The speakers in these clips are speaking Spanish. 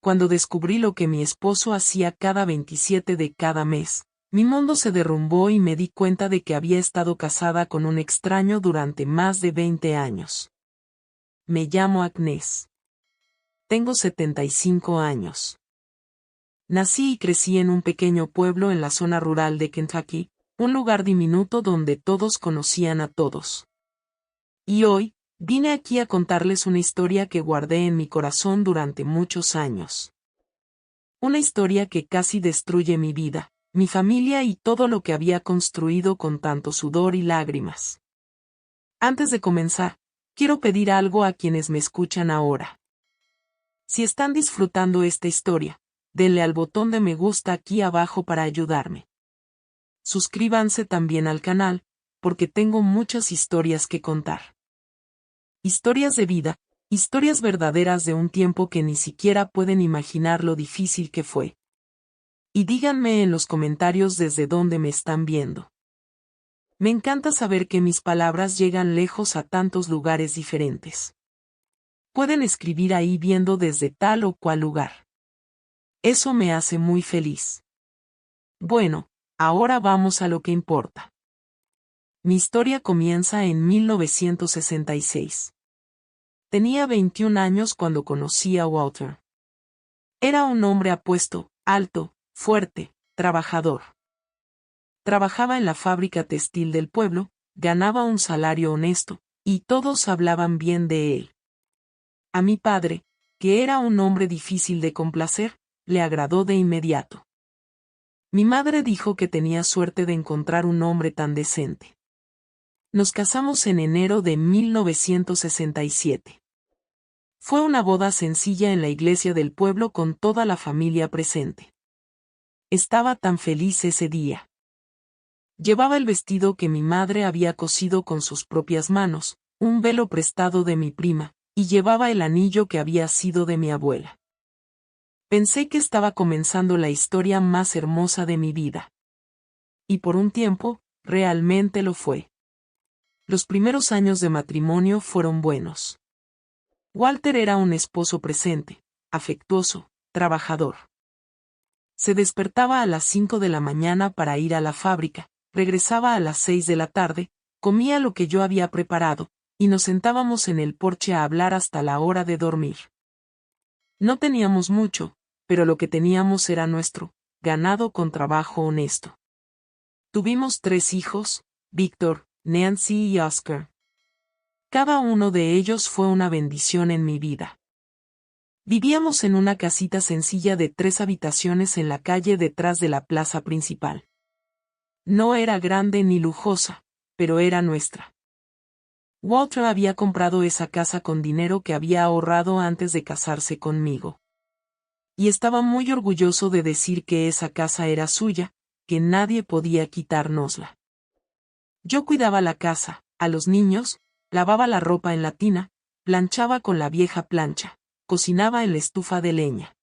cuando descubrí lo que mi esposo hacía cada 27 de cada mes, mi mundo se derrumbó y me di cuenta de que había estado casada con un extraño durante más de 20 años. Me llamo Agnes. Tengo 75 años. Nací y crecí en un pequeño pueblo en la zona rural de Kentucky, un lugar diminuto donde todos conocían a todos. Y hoy, vine aquí a contarles una historia que guardé en mi corazón durante muchos años. Una historia que casi destruye mi vida, mi familia y todo lo que había construido con tanto sudor y lágrimas. Antes de comenzar, quiero pedir algo a quienes me escuchan ahora. Si están disfrutando esta historia, denle al botón de me gusta aquí abajo para ayudarme. Suscríbanse también al canal, porque tengo muchas historias que contar. Historias de vida, historias verdaderas de un tiempo que ni siquiera pueden imaginar lo difícil que fue. Y díganme en los comentarios desde dónde me están viendo. Me encanta saber que mis palabras llegan lejos a tantos lugares diferentes. Pueden escribir ahí viendo desde tal o cual lugar. Eso me hace muy feliz. Bueno, ahora vamos a lo que importa. Mi historia comienza en 1966. Tenía 21 años cuando conocí a Walter. Era un hombre apuesto, alto, fuerte, trabajador. Trabajaba en la fábrica textil del pueblo, ganaba un salario honesto, y todos hablaban bien de él. A mi padre, que era un hombre difícil de complacer, le agradó de inmediato. Mi madre dijo que tenía suerte de encontrar un hombre tan decente. Nos casamos en enero de 1967. Fue una boda sencilla en la iglesia del pueblo con toda la familia presente. Estaba tan feliz ese día. Llevaba el vestido que mi madre había cosido con sus propias manos, un velo prestado de mi prima, y llevaba el anillo que había sido de mi abuela. Pensé que estaba comenzando la historia más hermosa de mi vida. Y por un tiempo, realmente lo fue. Los primeros años de matrimonio fueron buenos. Walter era un esposo presente, afectuoso, trabajador. Se despertaba a las 5 de la mañana para ir a la fábrica, regresaba a las 6 de la tarde, comía lo que yo había preparado, y nos sentábamos en el porche a hablar hasta la hora de dormir. No teníamos mucho, pero lo que teníamos era nuestro, ganado con trabajo honesto. Tuvimos 3 hijos, Víctor, Nancy y Oscar. Cada uno de ellos fue una bendición en mi vida. Vivíamos en una casita sencilla de 3 habitaciones en la calle detrás de la plaza principal. No era grande ni lujosa, pero era nuestra. Walter había comprado esa casa con dinero que había ahorrado antes de casarse conmigo. Y estaba muy orgulloso de decir que esa casa era suya, que nadie podía quitárnosla. Yo cuidaba la casa, a los niños, lavaba la ropa en la tina, planchaba con la vieja plancha, cocinaba en la estufa de leña.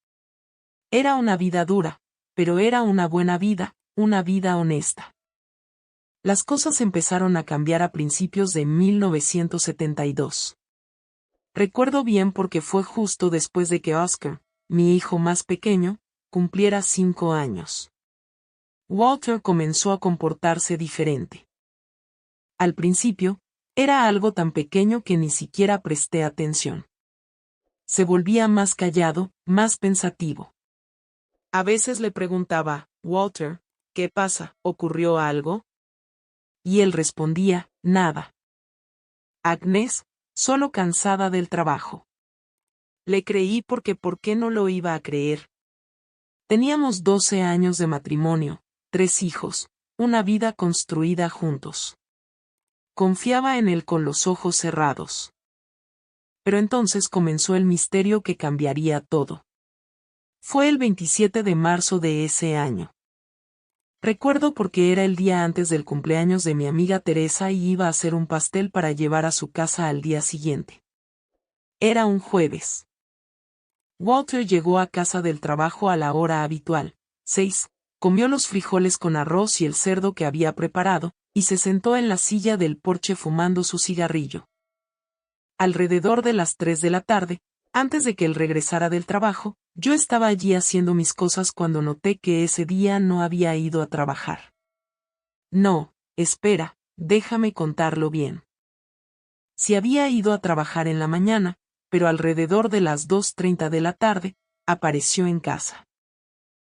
Era una vida dura, pero era una buena vida, una vida honesta. Las cosas empezaron a cambiar a principios de 1972. Recuerdo bien porque fue justo después de que Oscar, mi hijo más pequeño, cumpliera 5 años. Walter comenzó a comportarse diferente. Al principio, era algo tan pequeño que ni siquiera presté atención. Se volvía más callado, más pensativo. A veces le preguntaba, Walter, ¿qué pasa? ¿Ocurrió algo? Y él respondía, nada. Agnes, solo cansada del trabajo. Le creí porque ¿por qué no lo iba a creer? Teníamos 12 años de matrimonio, 3 hijos, una vida construida juntos. Confiaba en él con los ojos cerrados. Pero entonces comenzó el misterio que cambiaría todo. Fue el 27 de marzo de ese año. Recuerdo porque era el día antes del cumpleaños de mi amiga Teresa y iba a hacer un pastel para llevar a su casa al día siguiente. Era un jueves. Walter llegó a casa del trabajo a la hora habitual, 6, comió los frijoles con arroz y el cerdo que había preparado, y se sentó en la silla del porche fumando su cigarrillo. Alrededor de las 3 de la tarde, Antes de que él regresara del trabajo, yo estaba allí haciendo mis cosas cuando noté que ese día no había ido a trabajar. No, espera, déjame contarlo bien. Sí había ido a trabajar en la mañana, pero alrededor de las 2:30 de la tarde, apareció en casa.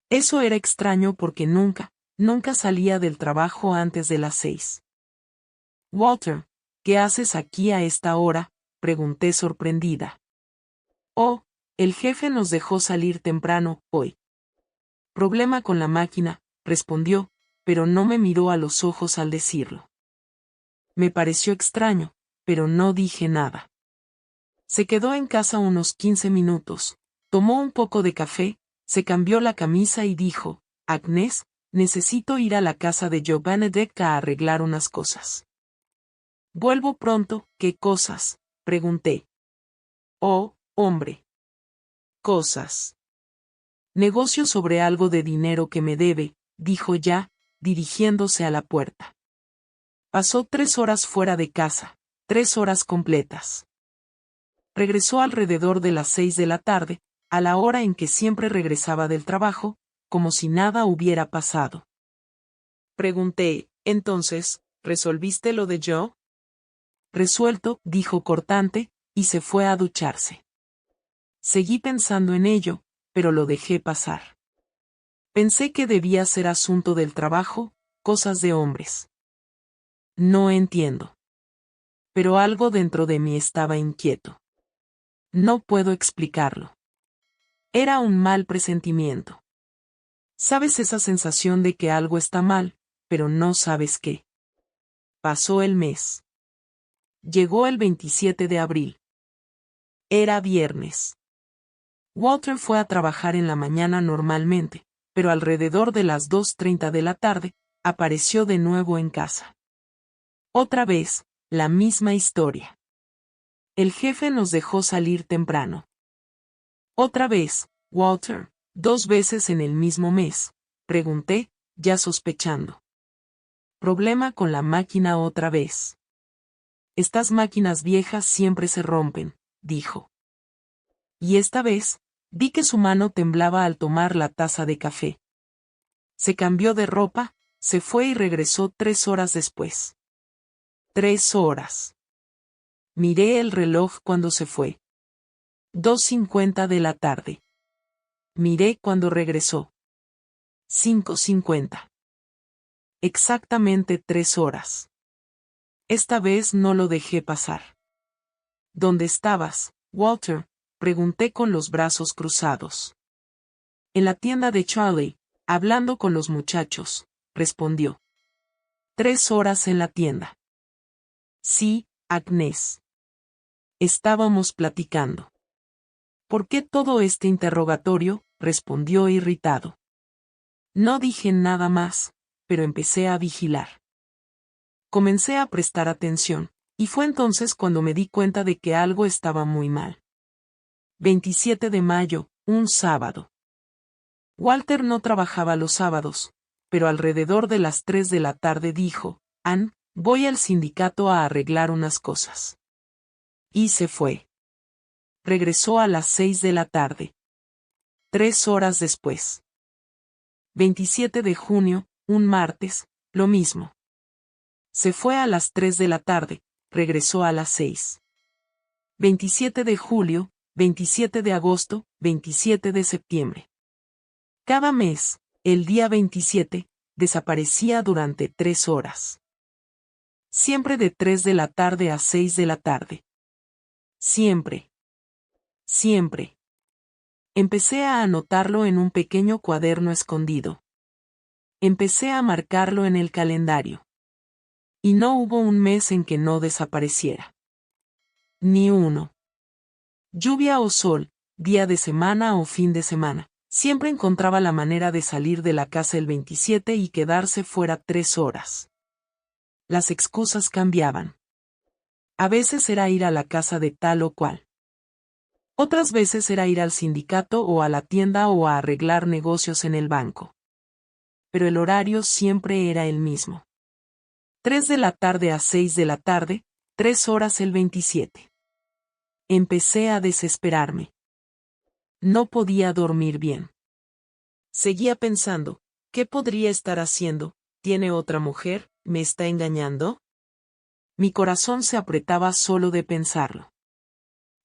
Eso era extraño porque nunca salía del trabajo antes de las 6. Walter, ¿qué haces aquí a esta hora?, pregunté sorprendida. Oh, el jefe nos dejó salir temprano hoy. Problema con la máquina, respondió, pero no me miró a los ojos al decirlo. Me pareció extraño, pero no dije nada. Se quedó en casa unos 15 minutos, tomó un poco de café, se cambió la camisa y dijo, Agnes, necesito ir a la casa de Joe Benedict a arreglar unas cosas. Vuelvo pronto, ¿qué cosas?, pregunté. Oh, hombre. Cosas. Negocio sobre algo de dinero que me debe, dijo ya, dirigiéndose a la puerta. Pasó 3 horas fuera de casa, 3 horas completas. Regresó alrededor de las 6 de la tarde, a la hora en que siempre regresaba del trabajo, como si nada hubiera pasado. Pregunté, entonces, ¿resolviste lo de Joe? Resuelto, dijo cortante, y se fue a ducharse. Seguí pensando en ello, pero lo dejé pasar. Pensé que debía ser asunto del trabajo, cosas de hombres. No entiendo. Pero algo dentro de mí estaba inquieto. No puedo explicarlo. Era un mal presentimiento. ¿Sabes esa sensación de que algo está mal, pero no sabes qué? Pasó el mes. Llegó el 27 de abril. Era viernes. Walter fue a trabajar en la mañana normalmente, pero alrededor de las 2:30 de la tarde, apareció de nuevo en casa. Otra vez, la misma historia. El jefe nos dejó salir temprano. Otra vez, Walter, 2 veces en el mismo mes, pregunté, ya sospechando. Problema con la máquina otra vez. Estas máquinas viejas siempre se rompen, dijo. Y esta vez, vi que su mano temblaba al tomar la taza de café. Se cambió de ropa, se fue y regresó 3 horas después. 3 horas. Miré el reloj cuando se fue. 2:50 de la tarde. Miré cuando regresó. 5:50. Exactamente 3 horas. Esta vez no lo dejé pasar. ¿Dónde estabas, Walter?, pregunté con los brazos cruzados. En la tienda de Charlie, hablando con los muchachos, respondió. 3 horas en la tienda. Sí, Agnes. Estábamos platicando. ¿Por qué todo este interrogatorio?, respondió irritado. No dije nada más, pero empecé a vigilar. Comencé a prestar atención, y fue entonces cuando me di cuenta de que algo estaba muy mal. 27 de mayo, un sábado. Walter no trabajaba los sábados, pero alrededor de las 3 de la tarde dijo, Ann, voy al sindicato a arreglar unas cosas. Y se fue. Regresó a las 6 de la tarde. 3 horas después. 27 de junio, un martes, lo mismo. Se fue a las 3 de la tarde, regresó a las 6. 27 de julio, 27 de agosto, 27 de septiembre. Cada mes, el día 27, desaparecía durante 3 horas. Siempre de 3 de la tarde a 6 de la tarde. Siempre. Siempre. Empecé a anotarlo en un pequeño cuaderno escondido. Empecé a marcarlo en el calendario. Y no hubo un mes en que no desapareciera. Ni uno. Lluvia o sol, día de semana o fin de semana, siempre encontraba la manera de salir de la casa el 27 y quedarse fuera 3 horas. Las excusas cambiaban. A veces era ir a la casa de tal o cual. Otras veces era ir al sindicato o a la tienda o a arreglar negocios en el banco. Pero el horario siempre era el mismo. 3 de la tarde a 6 de la tarde, 3 horas el 27. Empecé a desesperarme. No podía dormir bien. Seguía pensando, ¿qué podría estar haciendo? ¿Tiene otra mujer? ¿Me está engañando? Mi corazón se apretaba solo de pensarlo.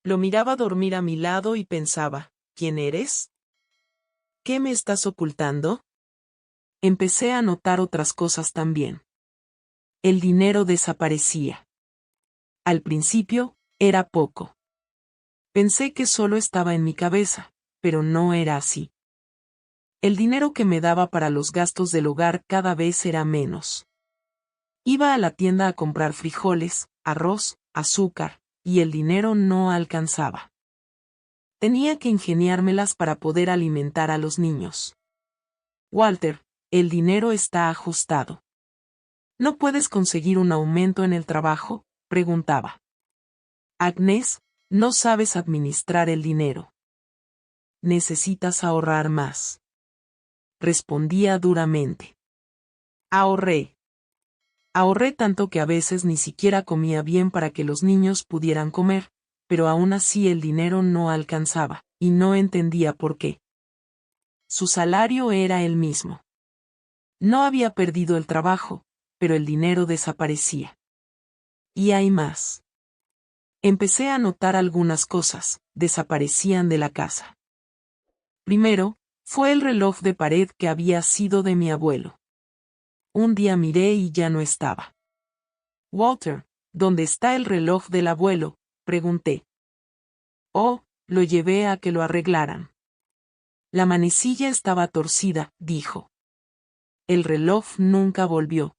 Lo miraba dormir a mi lado y pensaba, ¿quién eres? ¿Qué me estás ocultando? Empecé a notar otras cosas también. El dinero desaparecía. Al principio, era poco. Pensé que solo estaba en mi cabeza, pero no era así. El dinero que me daba para los gastos del hogar cada vez era menos. Iba a la tienda a comprar frijoles, arroz, azúcar, y el dinero no alcanzaba. Tenía que ingeniármelas para poder alimentar a los niños. Walter, el dinero está ajustado. ¿No puedes conseguir un aumento en el trabajo?, preguntaba. Agnes, no sabes administrar el dinero. Necesitas ahorrar más. Respondía duramente. Ahorré. Ahorré tanto que a veces ni siquiera comía bien para que los niños pudieran comer, pero aún así el dinero no alcanzaba, y no entendía por qué. Su salario era el mismo. No había perdido el trabajo, pero el dinero desaparecía. Y hay más. Empecé a notar algunas cosas, desaparecían de la casa. Primero, fue el reloj de pared que había sido de mi abuelo. Un día miré y ya no estaba. Walter, ¿dónde está el reloj del abuelo?, pregunté. Oh, lo llevé a que lo arreglaran. La manecilla estaba torcida, dijo. El reloj nunca volvió.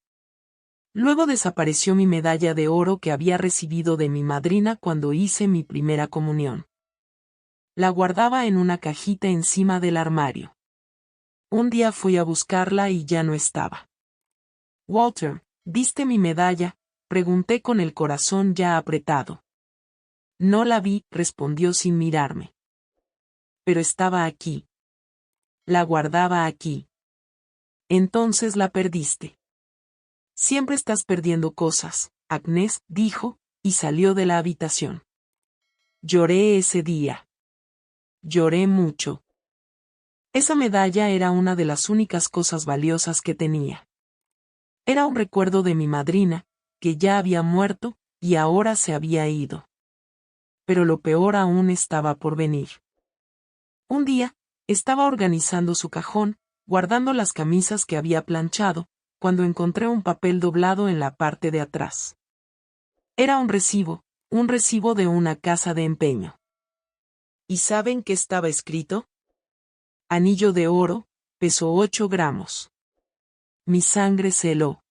Luego desapareció mi medalla de oro que había recibido de mi madrina cuando hice mi primera comunión. La guardaba en una cajita encima del armario. Un día fui a buscarla y ya no estaba. Walter, ¿viste mi medalla?, pregunté con el corazón ya apretado. No la vi, respondió sin mirarme. Pero estaba aquí. La guardaba aquí. Entonces la perdiste. Siempre estás perdiendo cosas, Agnes, dijo, y salió de la habitación. Lloré ese día. Lloré mucho. Esa medalla era una de las únicas cosas valiosas que tenía. Era un recuerdo de mi madrina, que ya había muerto, y ahora se había ido. Pero lo peor aún estaba por venir. Un día, estaba organizando su cajón, guardando las camisas que había planchado, cuando encontré un papel doblado en la parte de atrás. Era un recibo de una casa de empeño. ¿Y saben qué estaba escrito? Anillo de oro, pesó 8 gramos. Mi sangre se heló.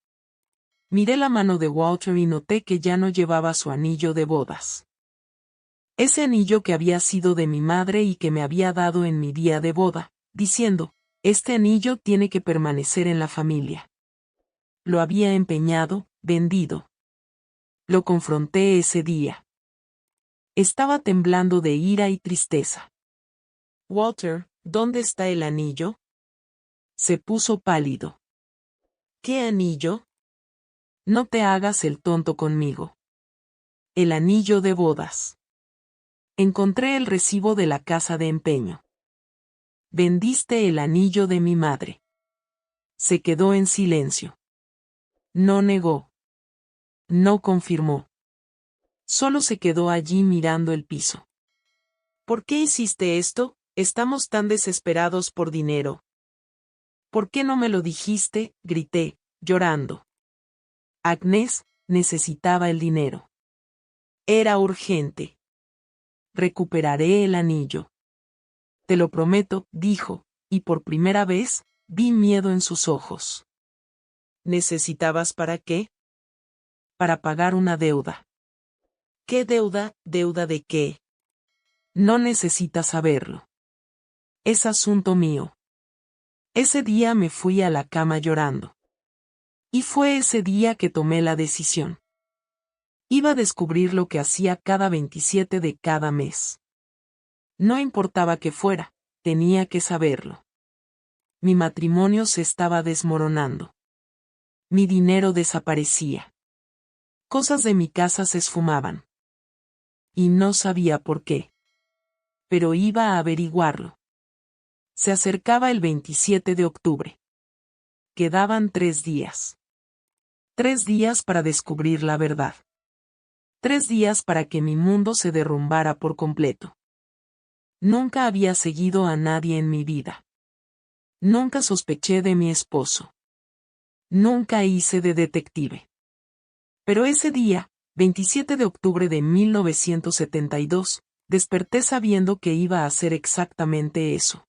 Miré la mano de Walter y noté que ya no llevaba su anillo de bodas. Ese anillo que había sido de mi madre y que me había dado en mi día de boda, diciendo, este anillo tiene que permanecer en la familia. Lo había empeñado, vendido. Lo confronté ese día. Estaba temblando de ira y tristeza. Walter, ¿dónde está el anillo? Se puso pálido. ¿Qué anillo? No te hagas el tonto conmigo. El anillo de bodas. Encontré el recibo de la casa de empeño. Vendiste el anillo de mi madre. Se quedó en silencio. No negó. No confirmó. Solo se quedó allí mirando el piso. ¿Por qué hiciste esto? Estamos tan desesperados por dinero. ¿Por qué no me lo dijiste?, grité, llorando. Agnes necesitaba el dinero. Era urgente. Recuperaré el anillo. Te lo prometo, dijo, y por primera vez, vi miedo en sus ojos. ¿Necesitabas para qué? Para pagar una deuda. ¿Qué deuda? ¿Deuda de qué? No necesitas saberlo. Es asunto mío. Ese día me fui a la cama llorando. Y fue ese día que tomé la decisión. Iba a descubrir lo que hacía cada 27 de cada mes. No importaba qué fuera, tenía que saberlo. Mi matrimonio se estaba desmoronando. Mi dinero desaparecía. Cosas de mi casa se esfumaban. y no sabía por qué. Pero iba a averiguarlo. Se acercaba el 27 de octubre. Quedaban 3 días. 3 días para descubrir la verdad. 3 días para que mi mundo se derrumbara por completo. Nunca había seguido a nadie en mi vida. Nunca sospeché de mi esposo. Nunca hice de detective. Pero ese día, 27 de octubre de 1972, desperté sabiendo que iba a hacer exactamente eso.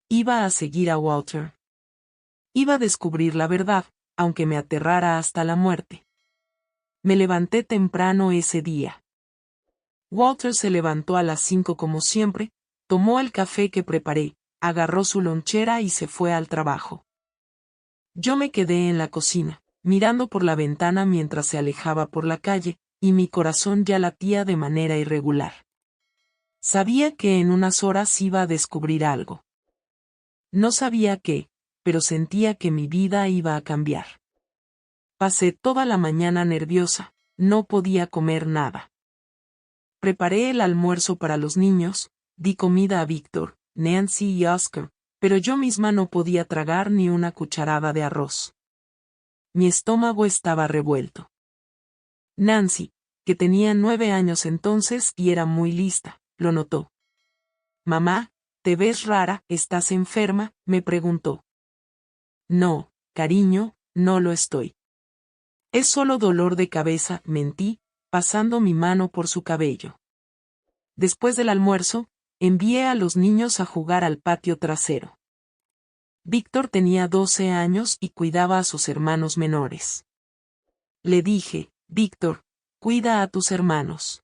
Iba a seguir a Walter. Iba a descubrir la verdad, aunque me aterrara hasta la muerte. Me levanté temprano ese día. Walter se levantó a las 5 como siempre, tomó el café que preparé, agarró su lonchera y se fue al trabajo. Yo me quedé en la cocina, mirando por la ventana mientras se alejaba por la calle, y mi corazón ya latía de manera irregular. Sabía que en unas horas iba a descubrir algo. No sabía qué, pero sentía que mi vida iba a cambiar. Pasé toda la mañana nerviosa, no podía comer nada. Preparé el almuerzo para los niños, di comida a Víctor, Nancy y Oscar, pero yo misma no podía tragar ni una cucharada de arroz. Mi estómago estaba revuelto. Nancy, que tenía 9 años entonces y era muy lista, lo notó. «Mamá, te ves rara, ¿estás enferma?», me preguntó. «No, cariño, no lo estoy. Es solo dolor de cabeza», mentí, pasando mi mano por su cabello. Después del almuerzo, envié a los niños a jugar al patio trasero. Víctor tenía 12 años y cuidaba a sus hermanos menores. Le dije, «Víctor, cuida a tus hermanos.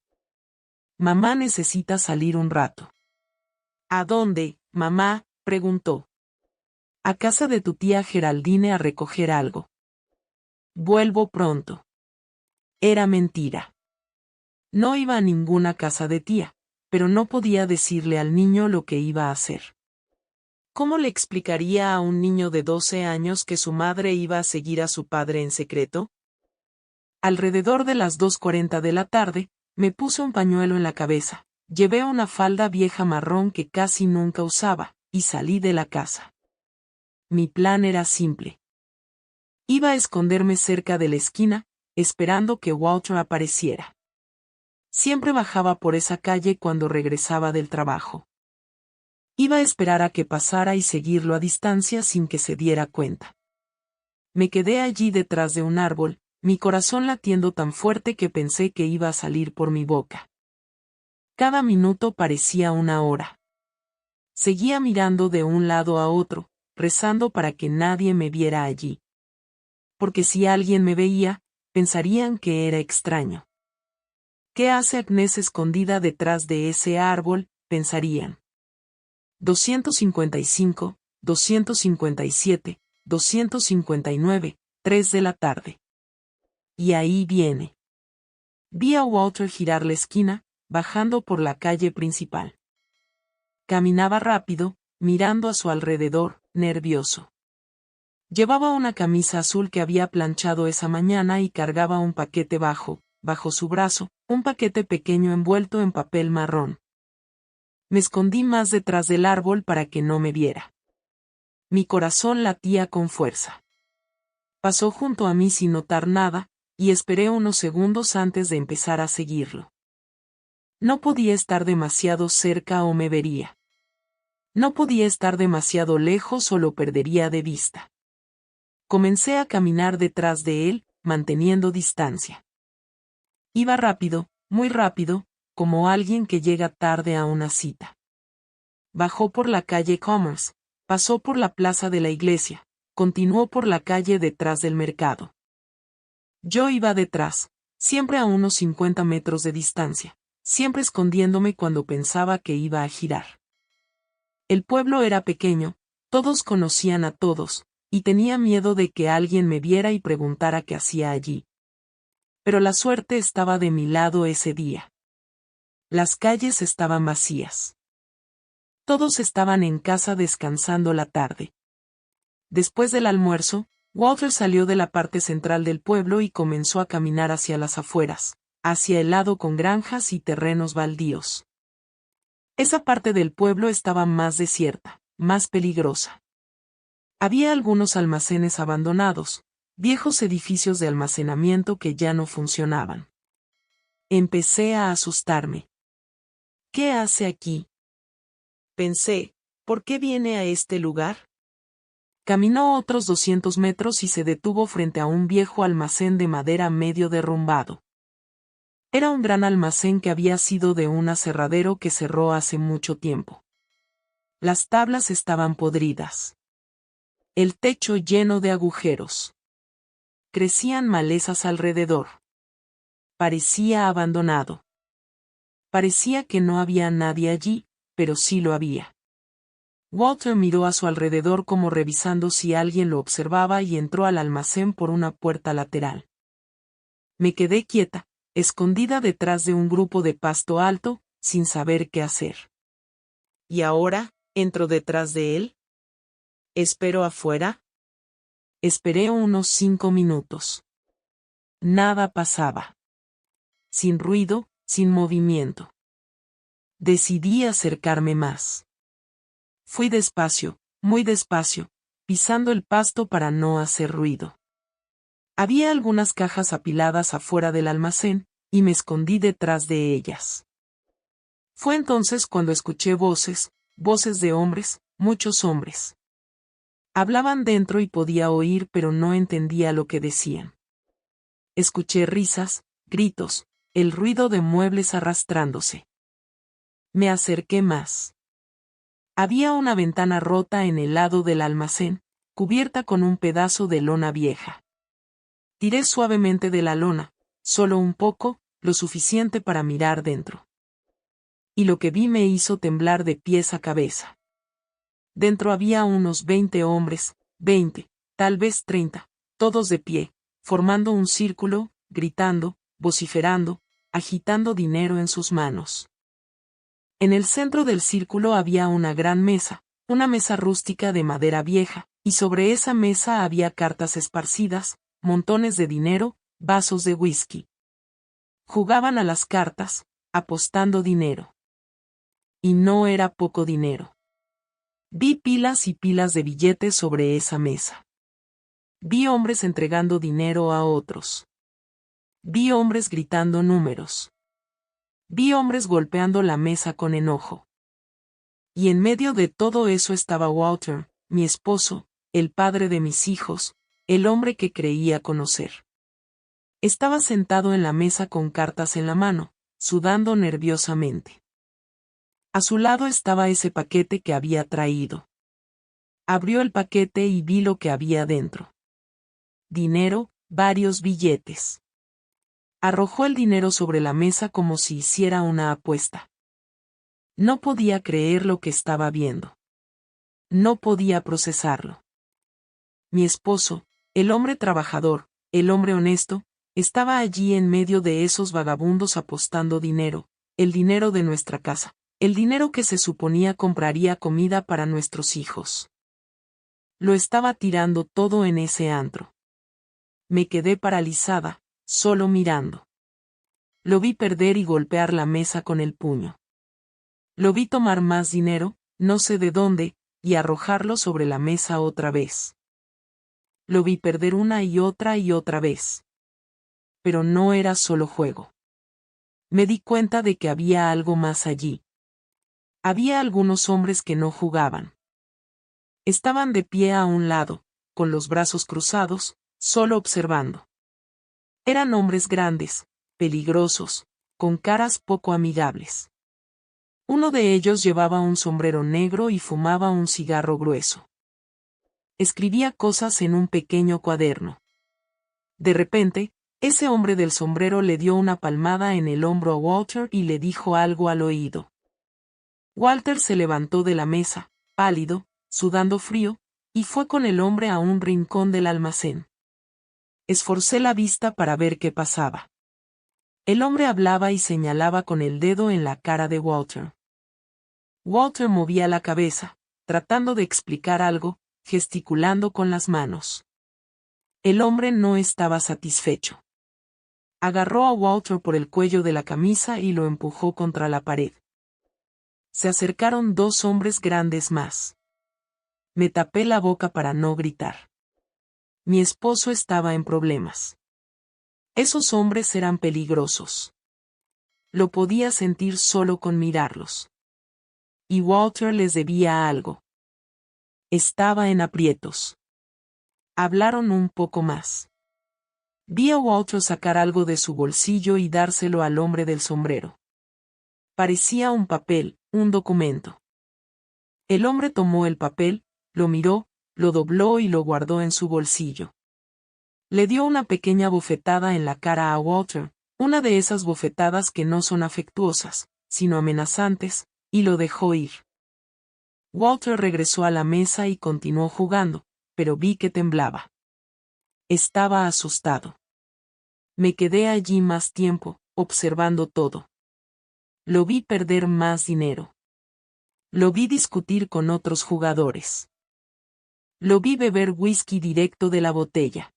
Mamá necesita salir un rato». «¿A dónde, mamá?», preguntó. «A casa de tu tía Geraldine a recoger algo. Vuelvo pronto». Era mentira. No iba a ninguna casa de tía, pero no podía decirle al niño lo que iba a hacer. ¿Cómo le explicaría a un niño de 12 años que su madre iba a seguir a su padre en secreto? Alrededor de las 2:40 de la tarde, me puse un pañuelo en la cabeza, llevé una falda vieja marrón que casi nunca usaba, y salí de la casa. Mi plan era simple. Iba a esconderme cerca de la esquina, esperando que Walter apareciera. Siempre bajaba por esa calle cuando regresaba del trabajo. Iba a esperar a que pasara y seguirlo a distancia sin que se diera cuenta. Me quedé allí detrás de un árbol, mi corazón latiendo tan fuerte que pensé que iba a salir por mi boca. Cada minuto parecía una hora. Seguía mirando de un lado a otro, rezando para que nadie me viera allí. Porque si alguien me veía, pensarían que era extraño. ¿Qué hace Agnes escondida detrás de ese árbol?, pensarían. 255, 257, 259, 3 de la tarde. Y ahí viene. Vi a Walter girar la esquina, bajando por la calle principal. Caminaba rápido, mirando a su alrededor, nervioso. Llevaba una camisa azul que había planchado esa mañana y cargaba un paquete bajo su brazo, un paquete pequeño envuelto en papel marrón. Me escondí más detrás del árbol para que no me viera. Mi corazón latía con fuerza. Pasó junto a mí sin notar nada, y esperé unos segundos antes de empezar a seguirlo. No podía estar demasiado cerca o me vería. No podía estar demasiado lejos o lo perdería de vista. Comencé a caminar detrás de él, manteniendo distancia. Iba rápido, muy rápido, como alguien que llega tarde a una cita. Bajó por la calle Commerce, pasó por la plaza de la iglesia, continuó por la calle detrás del mercado. Yo iba detrás, siempre a unos 50 metros de distancia, siempre escondiéndome cuando pensaba que iba a girar. El pueblo era pequeño, todos conocían a todos, y tenía miedo de que alguien me viera y preguntara qué hacía allí. Pero la suerte estaba de mi lado ese día. Las calles estaban vacías. Todos estaban en casa descansando la tarde. Después del almuerzo, Walter salió de la parte central del pueblo y comenzó a caminar hacia las afueras, hacia el lado con granjas y terrenos baldíos. Esa parte del pueblo estaba más desierta, más peligrosa. Había algunos almacenes abandonados, viejos edificios de almacenamiento que ya no funcionaban. Empecé a asustarme. ¿Qué hace aquí? Pensé, ¿por qué viene a este lugar? Caminó otros 200 metros y se detuvo frente a un viejo almacén de madera medio derrumbado. Era un gran almacén que había sido de un aserradero que cerró hace mucho tiempo. Las tablas estaban podridas. El techo lleno de agujeros. Crecían malezas alrededor. Parecía abandonado. Parecía que no había nadie allí, pero sí lo había. Walter miró a su alrededor como revisando si alguien lo observaba y entró al almacén por una puerta lateral. Me quedé quieta, escondida detrás de un grupo de pasto alto, sin saber qué hacer. ¿Y ahora, entro detrás de él? ¿Espero afuera? Esperé unos 5 minutos. Nada pasaba. Sin ruido, sin movimiento. Decidí acercarme más. Fui despacio, muy despacio, pisando el pasto para no hacer ruido. Había algunas cajas apiladas afuera del almacén, y me escondí detrás de ellas. Fue entonces cuando escuché voces de hombres, muchos hombres. Hablaban dentro y podía oír, pero no entendía lo que decían. Escuché risas, gritos, el ruido de muebles arrastrándose. Me acerqué más. Había una ventana rota en el lado del almacén, cubierta con un pedazo de lona vieja. Tiré suavemente de la lona, solo un poco, lo suficiente para mirar dentro. Y lo que vi me hizo temblar de pies a cabeza. Dentro había unos 20 hombres, 20, tal vez 30, todos de pie, formando un círculo, gritando, vociferando, agitando dinero en sus manos. En el centro del círculo había una gran mesa, una mesa rústica de madera vieja, y sobre esa mesa había cartas esparcidas, montones de dinero, vasos de whisky. Jugaban a las cartas, apostando dinero. Y no era poco dinero. Vi pilas y pilas de billetes sobre esa mesa. Vi hombres entregando dinero a otros. Vi hombres gritando números. Vi hombres golpeando la mesa con enojo. Y en medio de todo eso estaba Walter, mi esposo, el padre de mis hijos, el hombre que creía conocer. Estaba sentado en la mesa con cartas en la mano, sudando nerviosamente. A su lado estaba ese paquete que había traído. Abrió el paquete y vi lo que había dentro. Dinero, varios billetes. Arrojó el dinero sobre la mesa como si hiciera una apuesta. No podía creer lo que estaba viendo. No podía procesarlo. Mi esposo, el hombre trabajador, el hombre honesto, estaba allí en medio de esos vagabundos apostando dinero, el dinero de nuestra casa, el dinero que se suponía compraría comida para nuestros hijos. Lo estaba tirando todo en ese antro. Me quedé paralizada, solo mirando. Lo vi perder y golpear la mesa con el puño. Lo vi tomar más dinero, no sé de dónde, y arrojarlo sobre la mesa otra vez. Lo vi perder una y otra vez. Pero no era solo juego. Me di cuenta de que había algo más allí. Había algunos hombres que no jugaban. Estaban de pie a un lado, con los brazos cruzados, solo observando. Eran hombres grandes, peligrosos, con caras poco amigables. Uno de ellos llevaba un sombrero negro y fumaba un cigarro grueso. Escribía cosas en un pequeño cuaderno. De repente, ese hombre del sombrero le dio una palmada en el hombro a Walter y le dijo algo al oído. Walter se levantó de la mesa, pálido, sudando frío, y fue con el hombre a un rincón del almacén. Esforcé la vista para ver qué pasaba. El hombre hablaba y señalaba con el dedo en la cara de Walter. Walter movía la cabeza, tratando de explicar algo, gesticulando con las manos. El hombre no estaba satisfecho. Agarró a Walter por el cuello de la camisa y lo empujó contra la pared. Se acercaron dos hombres grandes más. Me tapé la boca para no gritar. Mi esposo estaba en problemas. Esos hombres eran peligrosos. Lo podía sentir solo con mirarlos. Y Walter les debía algo. Estaba en aprietos. Hablaron un poco más. Vi a Walter sacar algo de su bolsillo y dárselo al hombre del sombrero. Parecía un papel, un documento. El hombre tomó el papel, lo miró, lo dobló y lo guardó en su bolsillo. Le dio una pequeña bofetada en la cara a Walter, una de esas bofetadas que no son afectuosas, sino amenazantes, y lo dejó ir. Walter regresó a la mesa y continuó jugando, pero vi que temblaba. Estaba asustado. Me quedé allí más tiempo, observando todo. Lo vi perder más dinero. Lo vi discutir con otros jugadores. Lo vi beber whisky directo de la botella.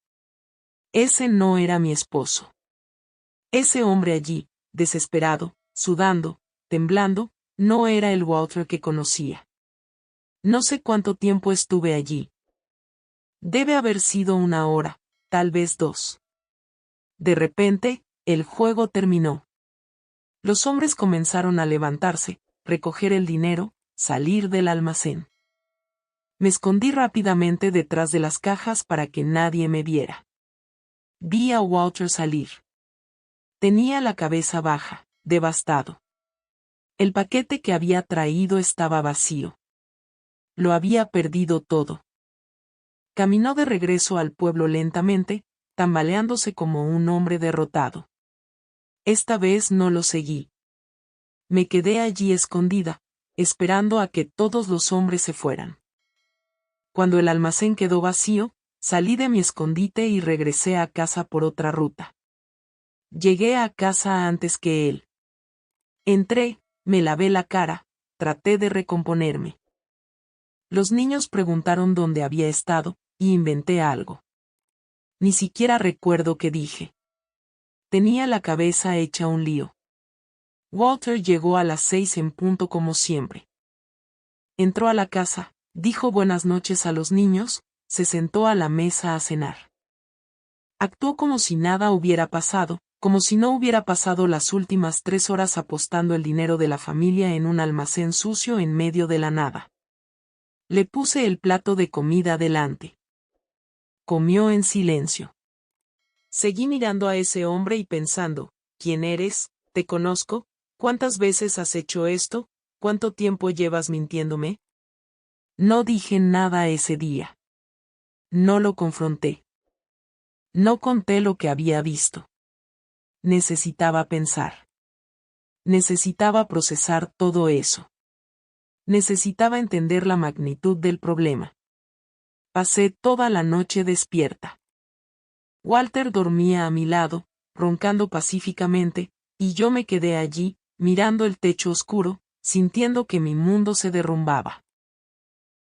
Ese no era mi esposo. Ese hombre allí, desesperado, sudando, temblando, no era el Walter que conocía. No sé cuánto tiempo estuve allí. Debe haber sido 1 hora, tal vez 2. De repente, el juego terminó. Los hombres comenzaron a levantarse, recoger el dinero, salir del almacén. Me escondí rápidamente detrás de las cajas para que nadie me viera. Vi a Walter salir. Tenía la cabeza baja, devastado. El paquete que había traído estaba vacío. Lo había perdido todo. Caminó de regreso al pueblo lentamente, tambaleándose como un hombre derrotado. Esta vez no lo seguí. Me quedé allí escondida, esperando a que todos los hombres se fueran. Cuando el almacén quedó vacío, salí de mi escondite y regresé a casa por otra ruta. Llegué a casa antes que él. Entré, me lavé la cara, traté de recomponerme. Los niños preguntaron dónde había estado, y inventé algo. Ni siquiera recuerdo qué dije. Tenía la cabeza hecha un lío. Walter llegó a las 6 en punto como siempre. Entró a la casa, dijo buenas noches a los niños, se sentó a la mesa a cenar. Actuó como si nada hubiera pasado, como si no hubiera pasado las últimas 3 horas apostando el dinero de la familia en un almacén sucio en medio de la nada. Le puse el plato de comida delante. Comió en silencio. Seguí mirando a ese hombre y pensando, ¿quién eres? ¿Te conozco? ¿Cuántas veces has hecho esto? ¿Cuánto tiempo llevas mintiéndome? No dije nada ese día. No lo confronté. No conté lo que había visto. Necesitaba pensar. Necesitaba procesar todo eso. Necesitaba entender la magnitud del problema. Pasé toda la noche despierta. Walter dormía a mi lado, roncando pacíficamente, y yo me quedé allí, mirando el techo oscuro, sintiendo que mi mundo se derrumbaba.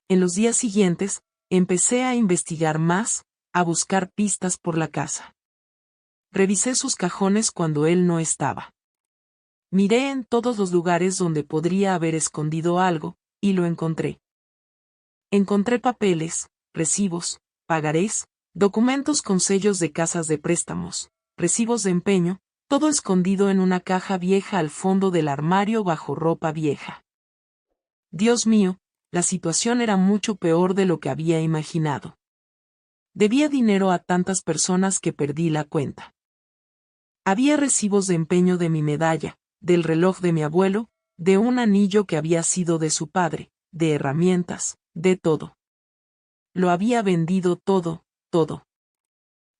En los días siguientes, empecé a investigar más, a buscar pistas por la casa. Revisé sus cajones cuando él no estaba. Miré en todos los lugares donde podría haber escondido algo, y lo encontré. Encontré papeles, recibos, pagarés, documentos con sellos de casas de préstamos, recibos de empeño, todo escondido en una caja vieja al fondo del armario bajo ropa vieja. Dios mío, la situación era mucho peor de lo que había imaginado. Debía dinero a tantas personas que perdí la cuenta. Había recibos de empeño de mi medalla, del reloj de mi abuelo, de un anillo que había sido de su padre, de herramientas, de todo. Lo había vendido todo, todo.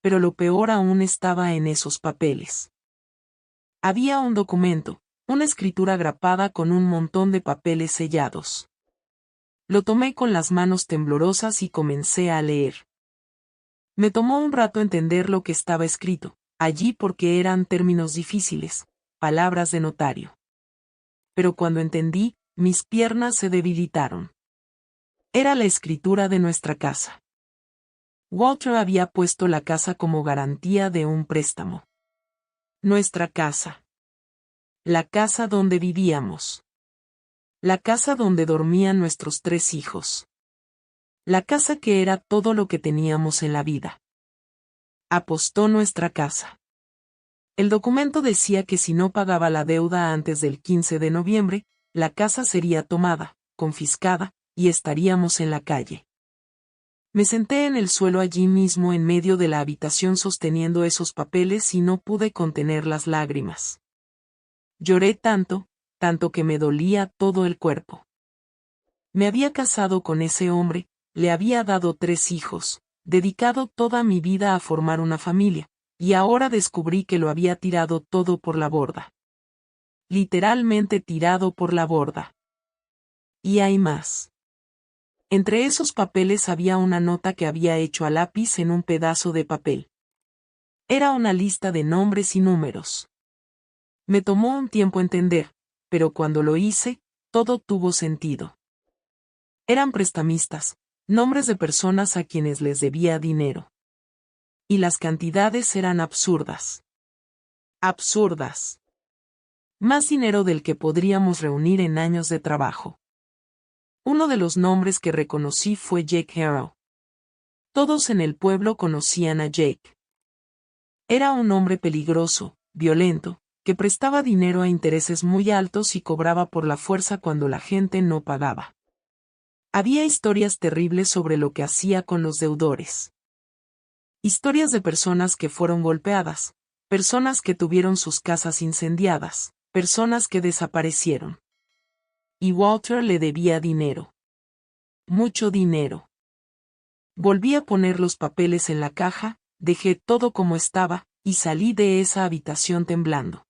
Pero lo peor aún estaba en esos papeles. Había un documento, una escritura grapada con un montón de papeles sellados. Lo tomé con las manos temblorosas y comencé a leer. Me tomó un rato entender lo que estaba escrito, allí porque eran términos difíciles, palabras de notario. Pero cuando entendí, mis piernas se debilitaron. Era la escritura de nuestra casa. Walter había puesto la casa como garantía de un préstamo. Nuestra casa. La casa donde vivíamos. La casa donde dormían nuestros 3 hijos. La casa que era todo lo que teníamos en la vida. Apostó nuestra casa. El documento decía que si no pagaba la deuda antes del 15 de noviembre, la casa sería tomada, confiscada, y estaríamos en la calle. Me senté en el suelo allí mismo en medio de la habitación sosteniendo esos papeles y no pude contener las lágrimas. Lloré tanto que me dolía todo el cuerpo. Me había casado con ese hombre, le había dado 3 hijos, dedicado toda mi vida a formar una familia, y ahora descubrí que lo había tirado todo por la borda. Literalmente tirado por la borda. Y hay más. Entre esos papeles había una nota que había hecho a lápiz en un pedazo de papel. Era una lista de nombres y números. Me tomó un tiempo entender, pero cuando lo hice, todo tuvo sentido. Eran prestamistas, nombres de personas a quienes les debía dinero. Y las cantidades eran absurdas. Absurdas. Más dinero del que podríamos reunir en años de trabajo. Uno de los nombres que reconocí fue Jake Harrow. Todos en el pueblo conocían a Jake. Era un hombre peligroso, violento, que prestaba dinero a intereses muy altos y cobraba por la fuerza cuando la gente no pagaba. Había historias terribles sobre lo que hacía con los deudores. Historias de personas que fueron golpeadas, personas que tuvieron sus casas incendiadas, personas que desaparecieron. Y Walter le debía dinero. Mucho dinero. Volví a poner los papeles en la caja, dejé todo como estaba, y salí de esa habitación temblando.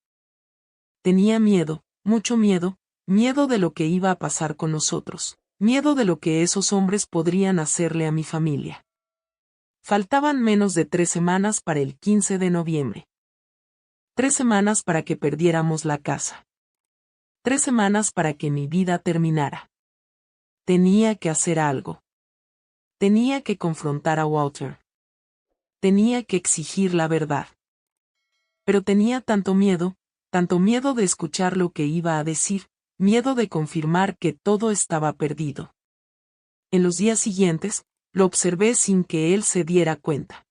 Tenía miedo, mucho miedo, miedo de lo que iba a pasar con nosotros, miedo de lo que esos hombres podrían hacerle a mi familia. Faltaban menos de 3 semanas para el 15 de noviembre. 3 semanas para que perdiéramos la casa. 3 semanas para que mi vida terminara. Tenía que hacer algo. Tenía que confrontar a Walter. Tenía que exigir la verdad. Pero tenía tanto miedo de escuchar lo que iba a decir, miedo de confirmar que todo estaba perdido. En los días siguientes, lo observé sin que él se diera cuenta.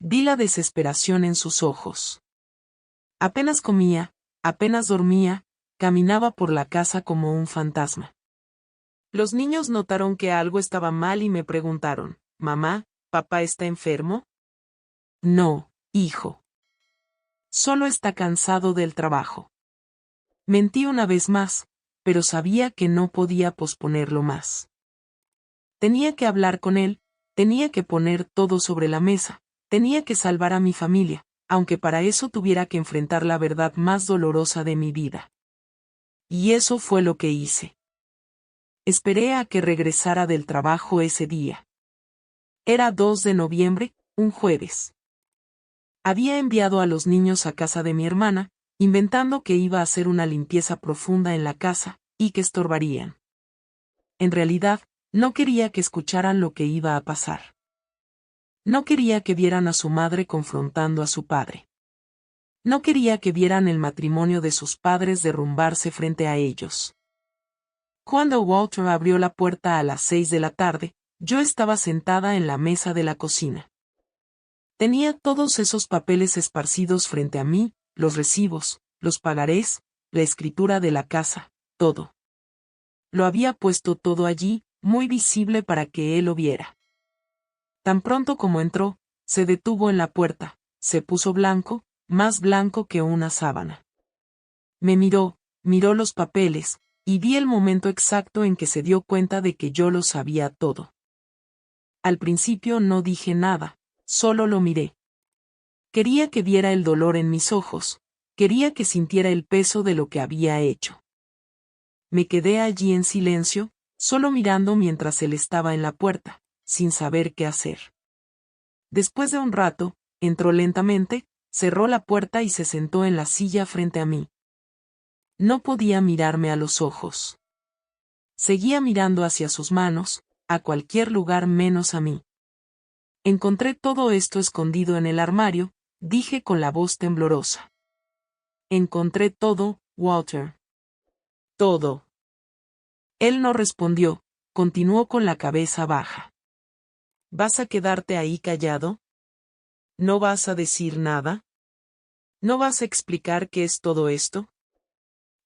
Vi la desesperación en sus ojos. Apenas comía, apenas dormía, caminaba por la casa como un fantasma. Los niños notaron que algo estaba mal y me preguntaron, «Mamá, ¿papá está enfermo?» «No, hijo. Solo está cansado del trabajo». Mentí una vez más, pero sabía que no podía posponerlo más. Tenía que hablar con él, tenía que poner todo sobre la mesa, tenía que salvar a mi familia, aunque para eso tuviera que enfrentar la verdad más dolorosa de mi vida. Y eso fue lo que hice. Esperé a que regresara del trabajo ese día. Era 2 de noviembre, un jueves. Había enviado a los niños a casa de mi hermana, inventando que iba a hacer una limpieza profunda en la casa, y que estorbarían. En realidad, no quería que escucharan lo que iba a pasar. No quería que vieran a su madre confrontando a su padre. No quería que vieran el matrimonio de sus padres derrumbarse frente a ellos. Cuando Walter abrió la puerta a las 6 de la tarde, yo estaba sentada en la mesa de la cocina. Tenía todos esos papeles esparcidos frente a mí, los recibos, los pagarés, la escritura de la casa, todo. Lo había puesto todo allí, muy visible para que él lo viera. Tan pronto como entró, se detuvo en la puerta, se puso blanco, más blanco que una sábana. Me miró los papeles, y vi el momento exacto en que se dio cuenta de que yo lo sabía todo. Al principio no dije nada, solo lo miré. Quería que viera el dolor en mis ojos, quería que sintiera el peso de lo que había hecho. Me quedé allí en silencio, solo mirando mientras él estaba en la puerta, sin saber qué hacer. Después de un rato, entró lentamente, cerró la puerta y se sentó en la silla frente a mí. No podía mirarme a los ojos. Seguía mirando hacia sus manos, a cualquier lugar menos a mí. Encontré todo esto escondido en el armario, dije con la voz temblorosa. Encontré todo, Walter. Todo. Él no respondió, continuó con la cabeza baja. ¿Vas a quedarte ahí callado? ¿No vas a decir nada? ¿No vas a explicar qué es todo esto?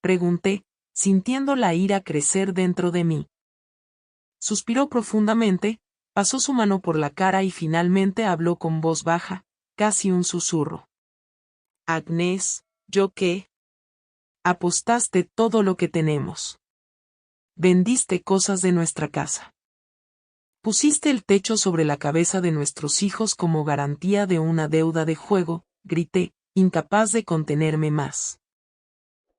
Pregunté, sintiendo la ira crecer dentro de mí. Suspiró profundamente, pasó su mano por la cara y finalmente habló con voz baja, casi un susurro. Agnes, ¿yo qué? Apostaste todo lo que tenemos. Vendiste cosas de nuestra casa. Pusiste el techo sobre la cabeza de nuestros hijos como garantía de una deuda de juego, grité, incapaz de contenerme más.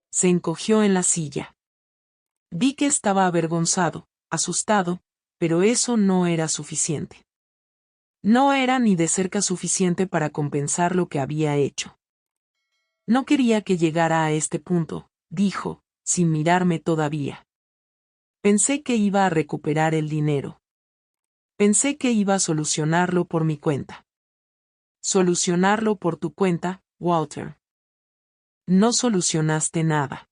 Se encogió en la silla. Vi que estaba avergonzado, asustado, pero eso no era suficiente. No era ni de cerca suficiente para compensar lo que había hecho. No quería que llegara a este punto, dijo, sin mirarme todavía. Pensé que iba a recuperar el dinero. Pensé que iba a solucionarlo por mi cuenta. Solucionarlo por tu cuenta, Walter. No solucionaste nada.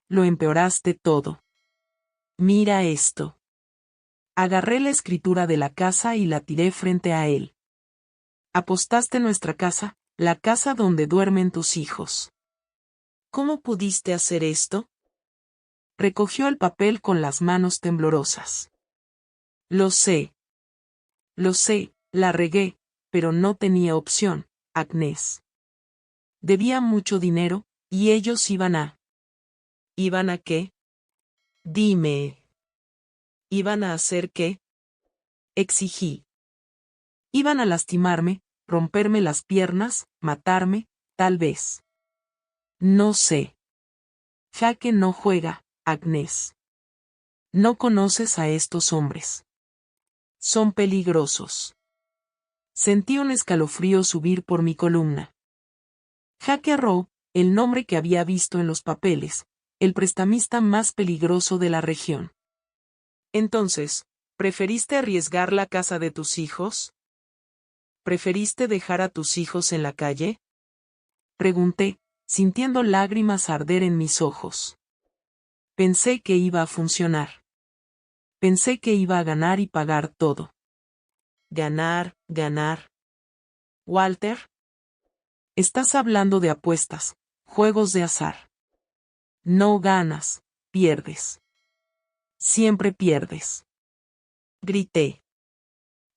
Lo empeoraste todo. Mira esto. Agarré la escritura de la casa y la tiré frente a él. Apostaste nuestra casa, la casa donde duermen tus hijos. ¿Cómo pudiste hacer esto? Recogió el papel con las manos temblorosas. Lo sé. Lo sé, la regué, pero no tenía opción, Agnes. Debía mucho dinero, y ellos iban a... ¿Iban a qué? Dime. ¿Iban a hacer qué? Exigí. Iban a lastimarme, romperme las piernas, matarme, tal vez. No sé. Jaque no juega, Agnes. No conoces a estos hombres. Son peligrosos. Sentí un escalofrío subir por mi columna. Jaque Arrow, el nombre que había visto en los papeles, el prestamista más peligroso de la región. Entonces, ¿preferiste arriesgar la casa de tus hijos? ¿Preferiste dejar a tus hijos en la calle? Pregunté, sintiendo lágrimas arder en mis ojos. Pensé que iba a funcionar. Pensé que iba a ganar y pagar todo. Ganar, ganar. Walter. Estás hablando de apuestas, juegos de azar. No ganas, pierdes. Siempre pierdes. Grité.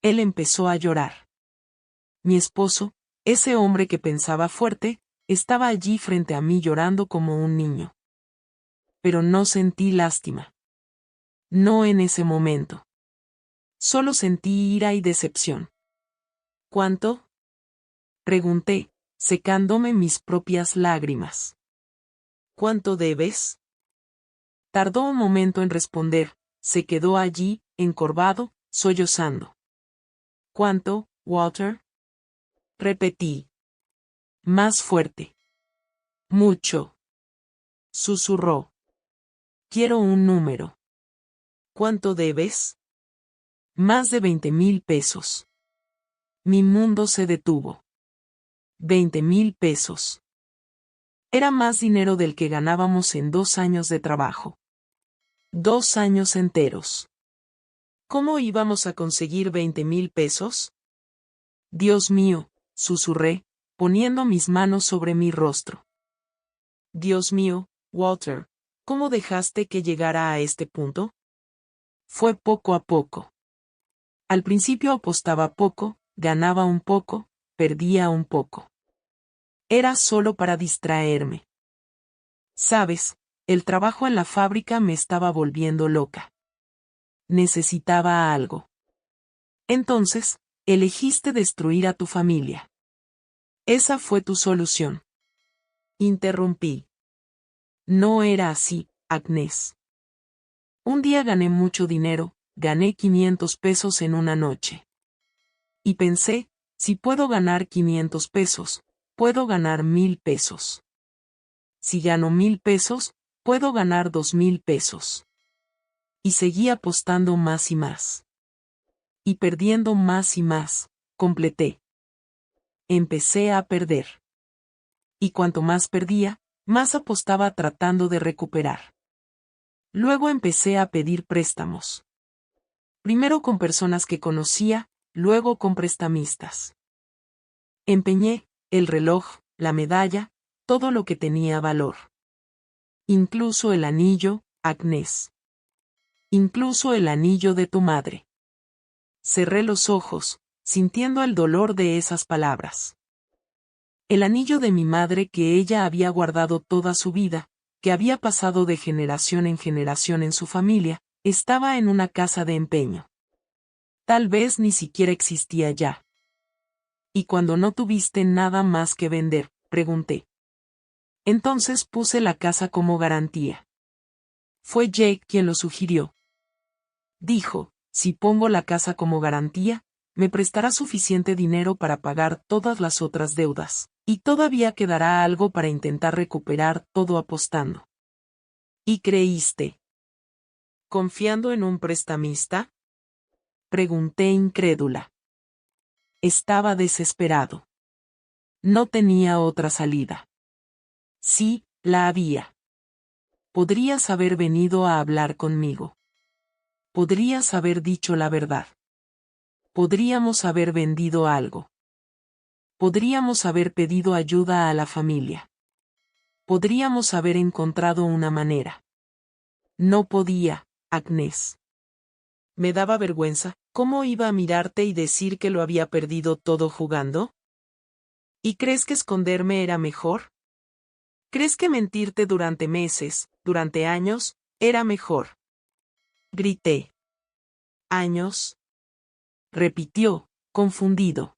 Él empezó a llorar. Mi esposo, ese hombre que pensaba fuerte, estaba allí frente a mí llorando como un niño. Pero no sentí lástima. No en ese momento. Solo sentí ira y decepción. ¿Cuánto? Pregunté, secándome mis propias lágrimas. ¿Cuánto debes? Tardó un momento en responder, se quedó allí, encorvado, sollozando. ¿Cuánto, Walter? Repetí. Más fuerte. Mucho. Susurró. Quiero un número. ¿Cuánto debes? Más de 20,000 pesos. Mi mundo se detuvo. 20,000 pesos. Era más dinero del que ganábamos en 2 años de trabajo. 2 años enteros. ¿Cómo íbamos a conseguir 20,000 pesos? Dios mío, susurré, poniendo mis manos sobre mi rostro. Dios mío, Walter, ¿cómo dejaste que llegara a este punto? Fue poco a poco. Al principio apostaba poco, ganaba un poco, perdía un poco. Era solo para distraerme. Sabes, el trabajo en la fábrica me estaba volviendo loca. Necesitaba algo. Entonces, elegiste destruir a tu familia. Esa fue tu solución. Interrumpí. No era así, Agnes. Un día gané mucho dinero, gané 500 pesos en una noche. Y pensé, si puedo ganar 500 pesos, puedo ganar 1,000 pesos. Si gano 1,000 pesos, puedo ganar 2,000 pesos. Y seguí apostando más y más. Y perdiendo más y más, completé. empecé a perder. Y cuanto más perdía, más apostaba tratando de recuperar. Luego empecé a pedir préstamos. Primero con personas que conocía, luego con prestamistas. Empeñé el reloj, la medalla, todo lo que tenía valor. Incluso el anillo, Agnés. Incluso el anillo de tu madre. Cerré los ojos, sintiendo el dolor de esas palabras. El anillo de mi madre que ella había guardado toda su vida, que había pasado de generación en generación en su familia, estaba en una casa de empeño. Tal vez ni siquiera existía ya. ¿Y cuando no tuviste nada más que vender?, pregunté. Entonces puse la casa como garantía. Fue Jake quien lo sugirió. Dijo, si pongo la casa como garantía, me prestará suficiente dinero para pagar todas las otras deudas, y todavía quedará algo para intentar recuperar todo apostando. ¿Y creíste? ¿Confiando en un prestamista?, pregunté incrédula. Estaba desesperado. No tenía otra salida. Sí, la había. Podrías haber venido a hablar conmigo. Podrías haber dicho la verdad. Podríamos haber vendido algo. Podríamos haber pedido ayuda a la familia. Podríamos haber encontrado una manera. No podía, Agnés. Me daba vergüenza. ¿Cómo iba a mirarte y decir que lo había perdido todo jugando? ¿Y crees que esconderme era mejor? ¿Crees que mentirte durante meses, durante años, era mejor? Grité. ¿Años?, repitió, confundido.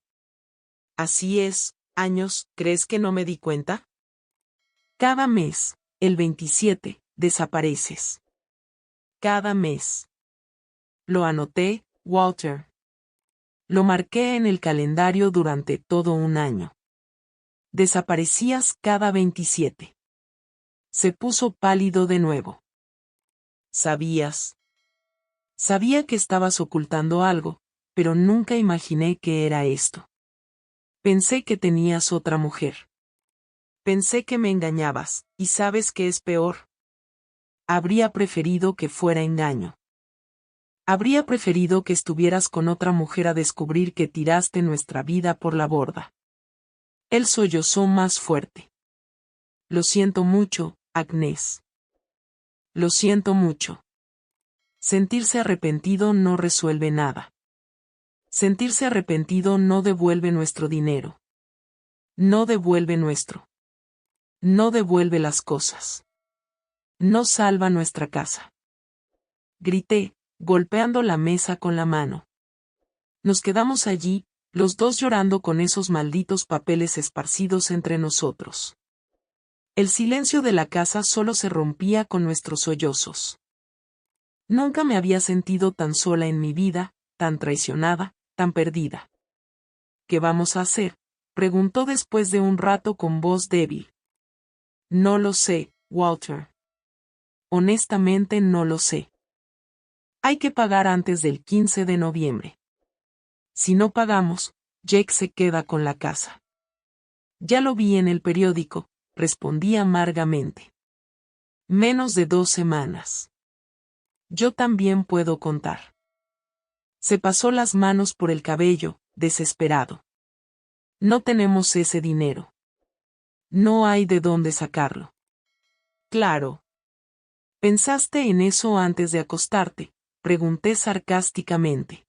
Así es, años. ¿Crees que no me di cuenta? Cada mes, el 27, desapareces. Cada mes. Lo anoté, Walter. Lo marqué en el calendario durante todo un año. Desaparecías cada 27. Se puso pálido de nuevo. ¿Sabías? Sabía que estabas ocultando algo, pero nunca imaginé que era esto. Pensé que tenías otra mujer. Pensé que me engañabas, y ¿sabes qué es peor? Habría preferido que fuera engaño. Habría preferido que estuvieras con otra mujer a descubrir que tiraste nuestra vida por la borda. Él sollozó más fuerte. Lo siento mucho, Agnés. Lo siento mucho. Sentirse arrepentido no resuelve nada. Sentirse arrepentido no devuelve nuestro dinero. No devuelve nuestro. No devuelve las cosas. No salva nuestra casa. Grité, golpeando la mesa con la mano. Nos quedamos allí, los dos llorando con esos malditos papeles esparcidos entre nosotros. El silencio de la casa solo se rompía con nuestros sollozos. Nunca me había sentido tan sola en mi vida, tan traicionada, tan perdida. ¿Qué vamos a hacer?, preguntó después de un rato con voz débil. No lo sé, Walter. Honestamente no lo sé. Hay que pagar antes del 15 de noviembre. Si no pagamos, Jake se queda con la casa. Ya lo vi en el periódico, respondí amargamente. Menos de 2 semanas. Yo también puedo contar. Se pasó las manos por el cabello, desesperado. No tenemos ese dinero. No hay de dónde sacarlo. Claro. ¿Pensaste en eso antes de acostarte?, pregunté sarcásticamente.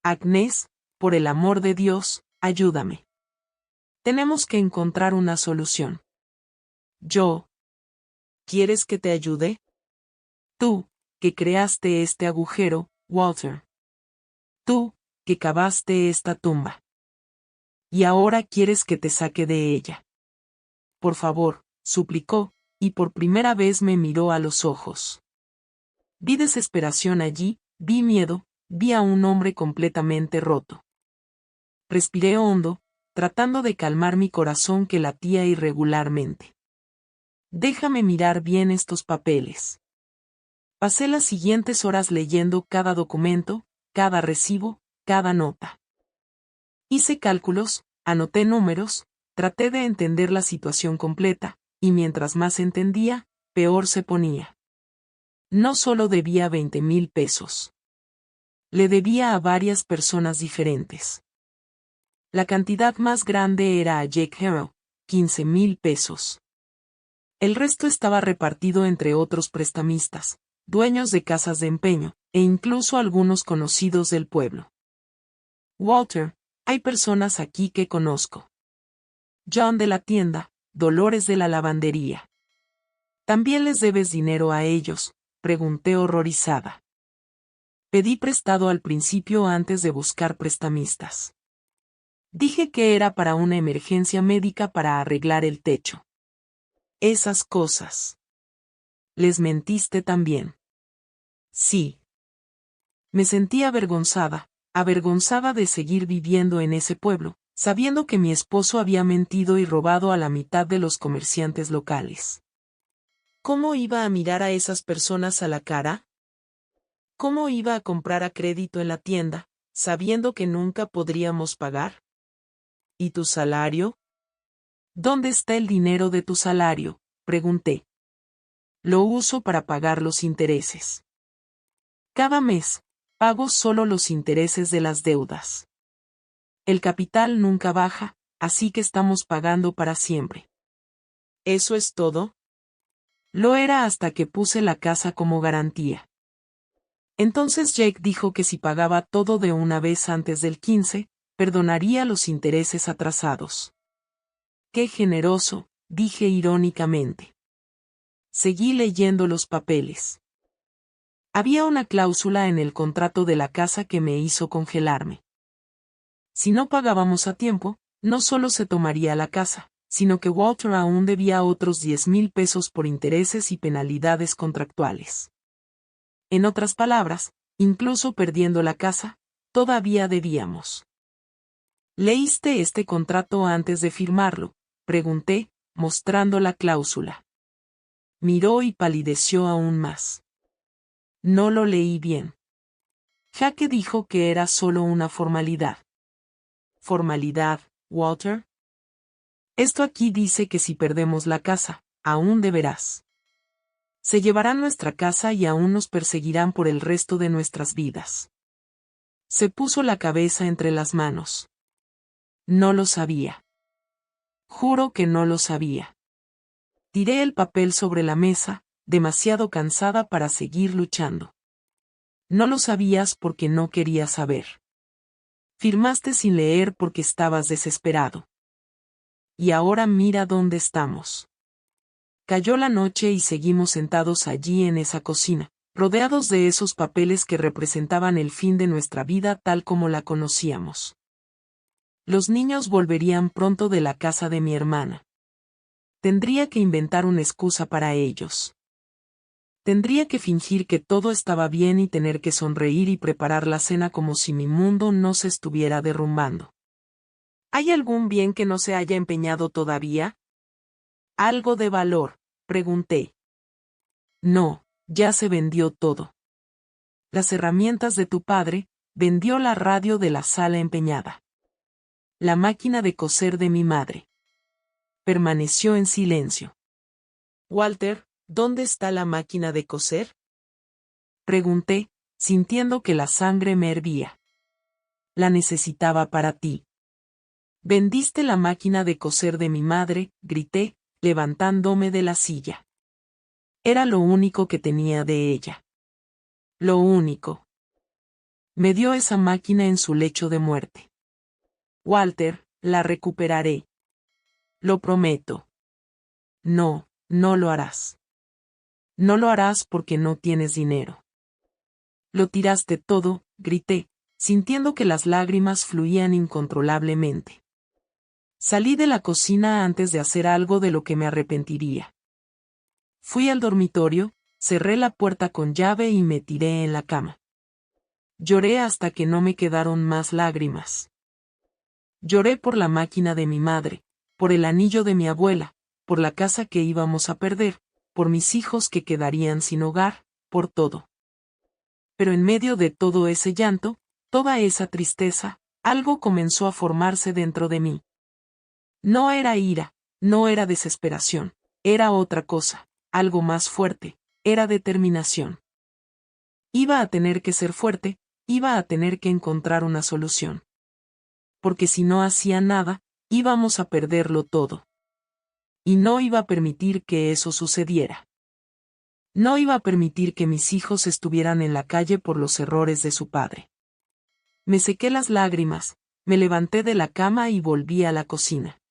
Agnés, por el amor de Dios, ayúdame. Tenemos que encontrar una solución. Yo. ¿Quieres que te ayude? Tú, que creaste este agujero, Walter. Tú, que cavaste esta tumba. Y ahora quieres que te saque de ella. Por favor, suplicó, y por primera vez me miró a los ojos. Vi desesperación allí, vi miedo, vi a un hombre completamente roto. Respiré hondo, tratando de calmar mi corazón que latía irregularmente. Déjame mirar bien estos papeles. Pasé las siguientes horas leyendo cada documento, cada recibo, cada nota. Hice cálculos, Anoté números, traté de entender la situación completa, y mientras más entendía, peor se ponía. No solo debía 20,000 pesos. Le debía a varias personas diferentes. La cantidad más grande era a Jake Harrell, 15,000 pesos. El resto estaba repartido entre otros prestamistas, dueños de casas de empeño, e incluso algunos conocidos del pueblo. Walter, hay personas aquí que conozco. John de la tienda, Dolores de la lavandería. ¿También les debes dinero a ellos?, pregunté horrorizada. Pedí prestado al principio antes de buscar prestamistas. Dije que era para una emergencia médica para arreglar el techo. Esas cosas. ¿Les mentiste también? Sí. Me sentí avergonzada de seguir viviendo en ese pueblo, sabiendo que mi esposo había mentido y robado a la mitad de los comerciantes locales. ¿Cómo iba a mirar a esas personas a la cara? ¿Cómo iba a comprar a crédito en la tienda, sabiendo que nunca podríamos pagar? ¿Y tu salario? ¿Dónde está el dinero de tu salario?, pregunté. Lo uso para pagar los intereses. Cada mes, pago solo los intereses de las deudas. El capital nunca baja, así que estamos pagando para siempre. ¿Eso es todo? Lo era hasta que puse la casa como garantía. Entonces Jake dijo que si pagaba todo de una vez antes del 15, perdonaría los intereses atrasados. Qué generoso, dije irónicamente. Seguí leyendo los papeles. Había una cláusula en el contrato de la casa que me hizo congelarme. Si no pagábamos a tiempo, no solo se tomaría la casa, sino que Walter aún debía otros 10,000 pesos por intereses y penalidades contractuales. En otras palabras, incluso perdiendo la casa, todavía debíamos. ¿Leíste este contrato antes de firmarlo?, pregunté, mostrando la cláusula. Miró y palideció aún más. No lo leí bien. Jake dijo que era solo una formalidad. ¿Formalidad, Walter? Esto aquí dice que si perdemos la casa, aún deberás. Se llevarán nuestra casa y aún nos perseguirán por el resto de nuestras vidas. Se puso la cabeza entre las manos. No lo sabía. Juro que no lo sabía. Tiré el papel sobre la mesa, demasiado cansada para seguir luchando. No lo sabías porque no querías saber. Firmaste sin leer porque estabas desesperado. Y ahora mira dónde estamos. Cayó la noche y seguimos sentados allí en esa cocina, rodeados de esos papeles que representaban el fin de nuestra vida tal como la conocíamos. Los niños volverían pronto de la casa de mi hermana. Tendría que inventar una excusa para ellos. Tendría que fingir que todo estaba bien y tener que sonreír y preparar la cena como si mi mundo no se estuviera derrumbando. ¿Hay algún bien que no se haya empeñado todavía? ¿Algo de valor?, pregunté. No, ya se vendió todo. Las herramientas de tu padre, vendió la radio de la sala empeñada. La máquina de coser de mi madre. Permaneció en silencio. Walter, ¿dónde está la máquina de coser?, pregunté, sintiendo que la sangre me hervía. La necesitaba para ti. Vendiste la máquina de coser de mi madre, grité, levantándome de la silla. Era lo único que tenía de ella. Lo único. Me dio esa máquina en su lecho de muerte. Walter, la recuperaré. Lo prometo. No, no lo harás. No lo harás porque no tienes dinero. Lo tiraste todo, grité, sintiendo que las lágrimas fluían incontrolablemente. Salí de la cocina antes de hacer algo de lo que me arrepentiría. Fui al dormitorio, cerré la puerta con llave y me tiré en la cama. Lloré hasta que no me quedaron más lágrimas. Lloré por la máquina de mi madre, por el anillo de mi abuela, por la casa que íbamos a perder, por mis hijos que quedarían sin hogar, por todo. Pero en medio de todo ese llanto, toda esa tristeza, algo comenzó a formarse dentro de mí. No era ira, no era desesperación, era otra cosa, algo más fuerte, era determinación. Iba a tener que ser fuerte, iba a tener que encontrar una solución. Porque si no hacía nada, íbamos a perderlo todo. Y no iba a permitir que eso sucediera. No iba a permitir que mis hijos estuvieran en la calle por los errores de su padre. Me sequé las lágrimas, me levanté de la cama y volví a la cocina.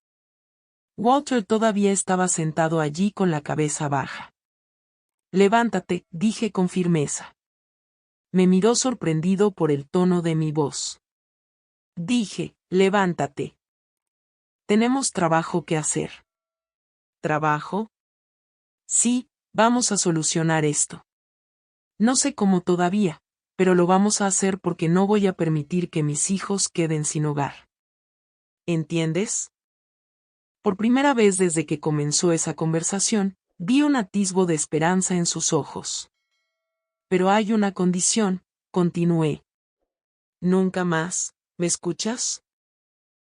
Walter todavía estaba sentado allí con la cabeza baja. Levántate, dije con firmeza. Me miró sorprendido por el tono de mi voz. Dije, levántate. Tenemos trabajo que hacer. ¿Trabajo? Sí, vamos a solucionar esto. No sé cómo todavía, pero lo vamos a hacer porque no voy a permitir que mis hijos queden sin hogar. ¿Entiendes? Por primera vez desde que comenzó esa conversación, vi un atisbo de esperanza en sus ojos. Pero hay una condición, continué. Nunca más, ¿me escuchas?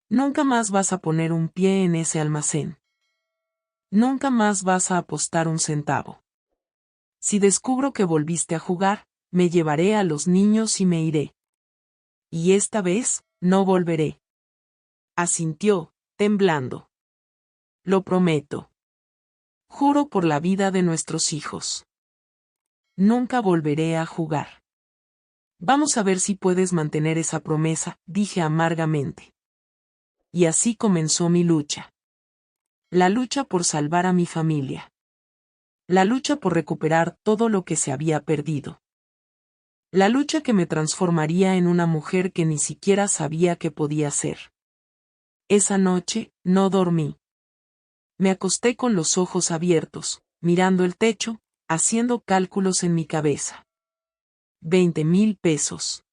Nunca más vas a poner un pie en ese almacén. Nunca más vas a apostar un centavo. Si descubro que volviste a jugar, me llevaré a los niños y me iré. Y esta vez, no volveré. Asintió, temblando. Lo prometo. Juro por la vida de nuestros hijos. Nunca volveré a jugar. Vamos a ver si puedes mantener esa promesa, dije amargamente. Y así comenzó mi lucha. La lucha por salvar a mi familia. La lucha por recuperar todo lo que se había perdido. La lucha que me transformaría en una mujer que ni siquiera sabía que podía ser. Esa noche, no dormí. Me acosté con los ojos abiertos, mirando el techo, haciendo cálculos en mi cabeza. 20,000 pesos.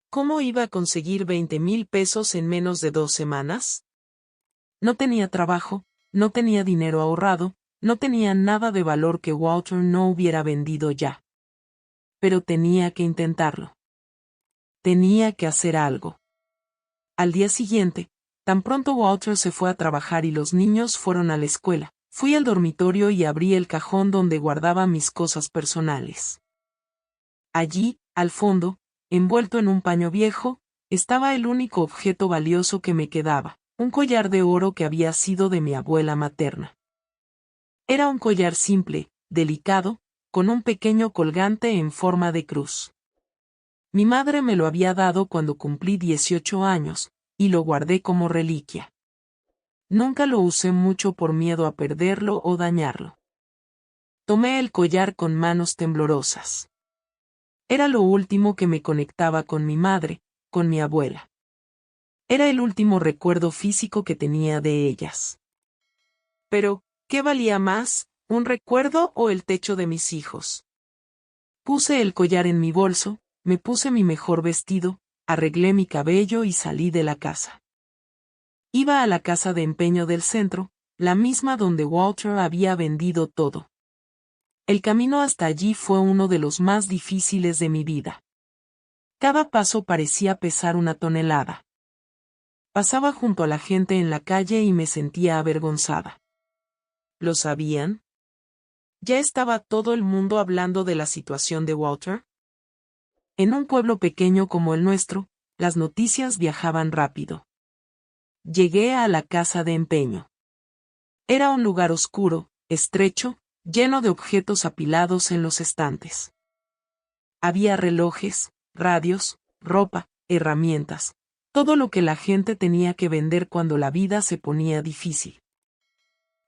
¿Cómo iba a conseguir 20,000 pesos en menos de 2 semanas? No tenía trabajo, no tenía dinero ahorrado, no tenía nada de valor que Walter no hubiera vendido ya. Pero tenía que intentarlo. Tenía que hacer algo. Al día siguiente, tan pronto Walter se fue a trabajar y los niños fueron a la escuela, fui al dormitorio y abrí el cajón donde guardaba mis cosas personales. Allí, al fondo, envuelto en un paño viejo, estaba el único objeto valioso que me quedaba, un collar de oro que había sido de mi abuela materna. Era un collar simple, delicado, con un pequeño colgante en forma de cruz. Mi madre me lo había dado cuando cumplí 18 años, y lo guardé como reliquia. Nunca lo usé mucho por miedo a perderlo o dañarlo. Tomé el collar con manos temblorosas. Era lo último que me conectaba con mi madre, con mi abuela. Era el último recuerdo físico que tenía de ellas. Pero, ¿qué valía más, un recuerdo o el techo de mis hijos? Puse el collar en mi bolso, me puse mi mejor vestido, arreglé mi cabello y salí de la casa. Iba a la casa de empeño del centro, la misma donde Walter había vendido todo. El camino hasta allí fue uno de los más difíciles de mi vida. Cada paso parecía pesar una tonelada. Pasaba junto a la gente en la calle y me sentía avergonzada. ¿Lo sabían? ¿Ya estaba todo el mundo hablando de la situación de Walter? En un pueblo pequeño como el nuestro, las noticias viajaban rápido. Llegué a la casa de empeño. Era un lugar oscuro, estrecho, lleno de objetos apilados en los estantes. Había relojes, radios, ropa, herramientas, todo lo que la gente tenía que vender cuando la vida se ponía difícil.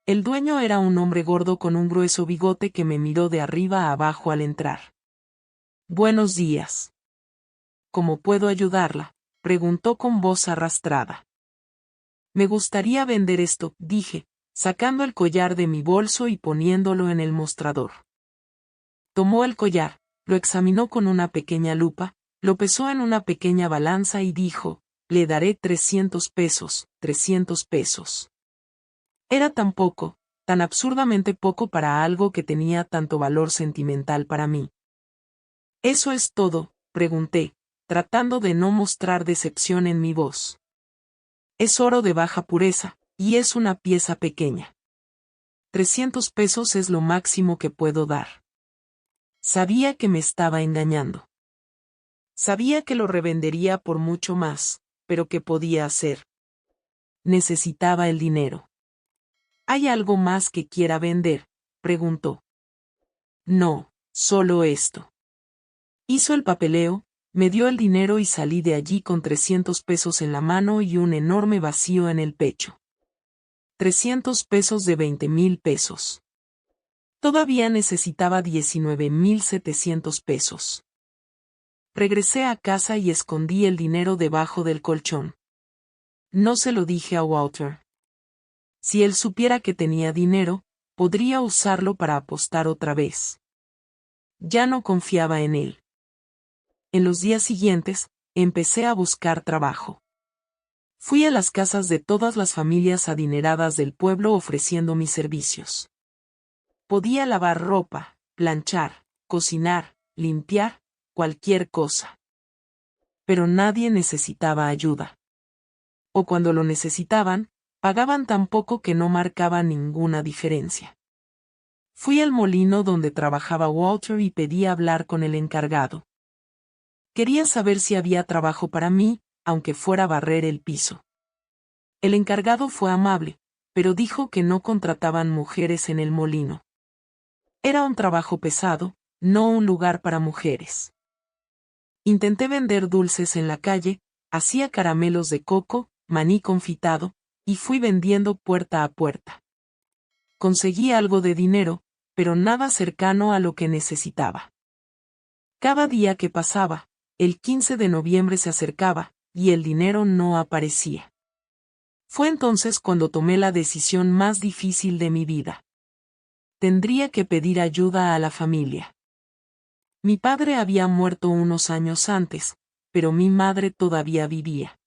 El dueño era un hombre gordo con un grueso bigote que me miró de arriba a abajo al entrar. Buenos días. ¿Cómo puedo ayudarla?, preguntó con voz arrastrada. Me gustaría vender esto, dije, sacando el collar de mi bolso y poniéndolo en el mostrador. Tomó el collar, lo examinó con una pequeña lupa, lo pesó en una pequeña balanza y dijo, le daré 300 pesos, 300 pesos. Era tan poco, tan absurdamente poco para algo que tenía tanto valor sentimental para mí. ¿Eso es todo?, pregunté, tratando de no mostrar decepción en mi voz. Es oro de baja pureza, Y es una pieza pequeña. 300 pesos es lo máximo que puedo dar. Sabía que me estaba engañando. Sabía que lo revendería por mucho más, pero ¿qué podía hacer? Necesitaba el dinero. ¿Hay algo más que quiera vender?, preguntó. No, solo esto. Hizo el papeleo, me dio el dinero y salí de allí con 300 pesos en la mano y un enorme vacío en el pecho. 300 pesos de 20,000 pesos. Todavía necesitaba 19,700 pesos. Regresé a casa y escondí el dinero debajo del colchón. No se lo dije a Walter. Si él supiera que tenía dinero, podría usarlo para apostar otra vez. Ya no confiaba en él. En los días siguientes, empecé a buscar trabajo. Fui a las casas de todas las familias adineradas del pueblo ofreciendo mis servicios. Podía lavar ropa, planchar, cocinar, limpiar, cualquier cosa. Pero nadie necesitaba ayuda. O cuando lo necesitaban, pagaban tan poco que no marcaba ninguna diferencia. Fui al molino donde trabajaba Walter y pedí hablar con el encargado. Quería saber si había trabajo para mí, aunque fuera barrer el piso. El encargado fue amable, pero dijo que no contrataban mujeres en el molino. Era un trabajo pesado, no un lugar para mujeres. Intenté vender dulces en la calle, hacía caramelos de coco, maní confitado, y fui vendiendo puerta a puerta. Conseguí algo de dinero, pero nada cercano a lo que necesitaba. Cada día que pasaba, el 15 de noviembre se acercaba, y el dinero no aparecía. Fue entonces cuando tomé la decisión más difícil de mi vida. Tendría que pedir ayuda a la familia. Mi padre había muerto unos años antes, pero mi madre todavía vivía.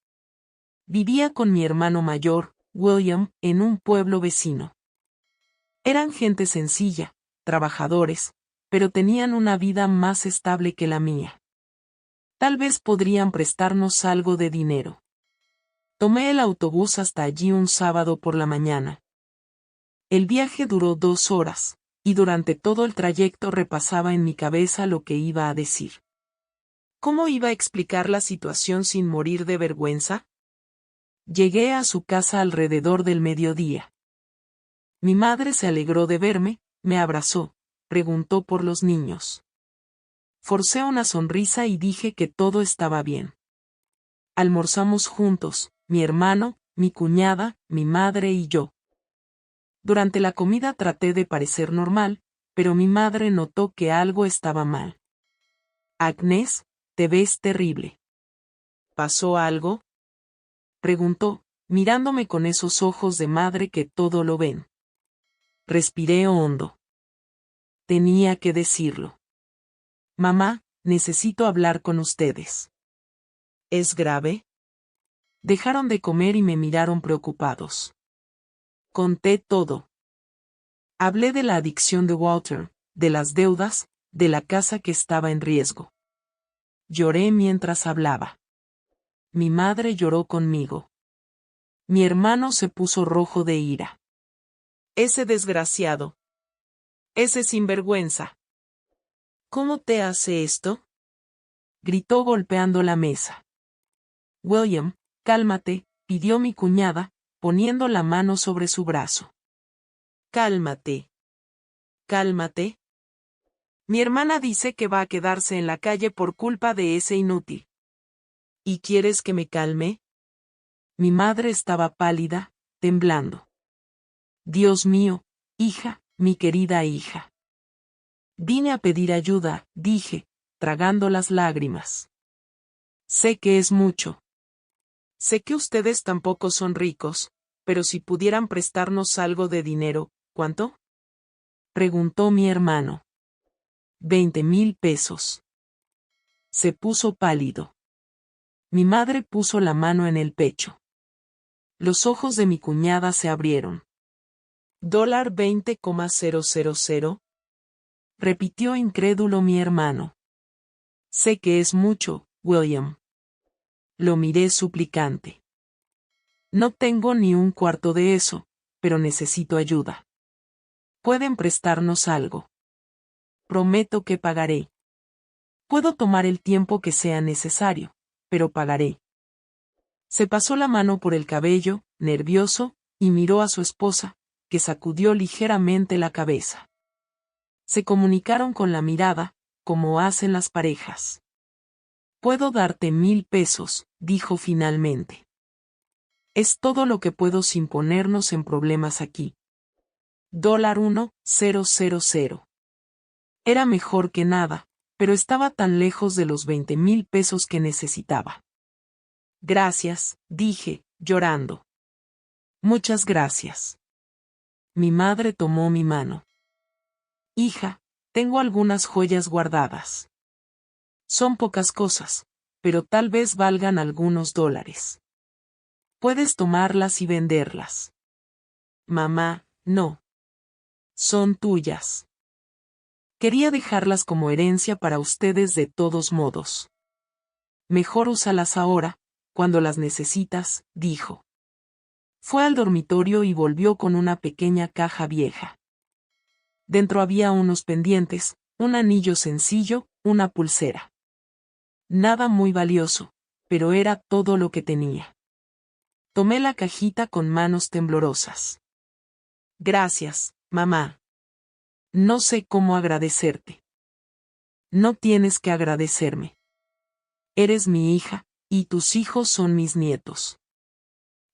Vivía con mi hermano mayor, William, en un pueblo vecino. Eran gente sencilla, trabajadores, pero tenían una vida más estable que la mía. Tal vez podrían prestarnos algo de dinero. Tomé el autobús hasta allí un sábado por la mañana. El viaje duró 2 horas, y durante todo el trayecto repasaba en mi cabeza lo que iba a decir. ¿Cómo iba a explicar la situación sin morir de vergüenza? Llegué a su casa alrededor del mediodía. Mi madre se alegró de verme, me abrazó, preguntó por los niños. Forcé una sonrisa y dije que todo estaba bien. Almorzamos juntos, mi hermano, mi cuñada, mi madre y yo. Durante la comida traté de parecer normal, pero mi madre notó que algo estaba mal. Agnes, te ves terrible. ¿Pasó algo?, preguntó, mirándome con esos ojos de madre que todo lo ven. Respiré hondo. Tenía que decirlo. Mamá, necesito hablar con ustedes. ¿Es grave? Dejaron de comer y me miraron preocupados. Conté todo. Hablé de la adicción de Walter, de las deudas, de la casa que estaba en riesgo. Lloré mientras hablaba. Mi madre lloró conmigo. Mi hermano se puso rojo de ira. Ese desgraciado. Ese sinvergüenza. ¿Cómo te hace esto?, gritó golpeando la mesa. William, cálmate, pidió mi cuñada, poniendo la mano sobre su brazo. Cálmate. Cálmate. Mi hermana dice que va a quedarse en la calle por culpa de ese inútil. ¿Y quieres que me calme? Mi madre estaba pálida, temblando. Dios mío, hija, mi querida hija. Vine a pedir ayuda, dije, tragando las lágrimas. Sé que es mucho. Sé que ustedes tampoco son ricos, pero si pudieran prestarnos algo de dinero, ¿cuánto?, preguntó mi hermano. 20,000 pesos. Se puso pálido. Mi madre puso la mano en el pecho. Los ojos de mi cuñada se abrieron. $20,000, repitió incrédulo mi hermano. Sé que es mucho, William. Lo miré suplicante. No tengo ni un cuarto de eso, pero necesito ayuda. ¿Pueden prestarnos algo? Prometo que pagaré. Puedo tomar el tiempo que sea necesario, pero pagaré. Se pasó la mano por el cabello, nervioso, y miró a su esposa, que sacudió ligeramente la cabeza. Se comunicaron con la mirada, como hacen las parejas. Puedo darte 1000 pesos, dijo finalmente. Es todo lo que puedo sin ponernos en problemas aquí. $1,000. Era mejor que nada, pero estaba tan lejos de los 20,000 pesos que necesitaba. Gracias, dije, llorando. Muchas gracias. Mi madre tomó mi mano. Hija, tengo algunas joyas guardadas. Son pocas cosas, pero tal vez valgan algunos $. Puedes tomarlas y venderlas. Mamá, no. Son tuyas. Quería dejarlas como herencia para ustedes de todos modos. Mejor úsalas ahora, cuando las necesitas, dijo. Fue al dormitorio y volvió con una pequeña caja vieja. Dentro había unos pendientes, un anillo sencillo, una pulsera. Nada muy valioso, pero era todo lo que tenía. Tomé la cajita con manos temblorosas. Gracias, mamá. No sé cómo agradecerte. No tienes que agradecerme. Eres mi hija, y tus hijos son mis nietos.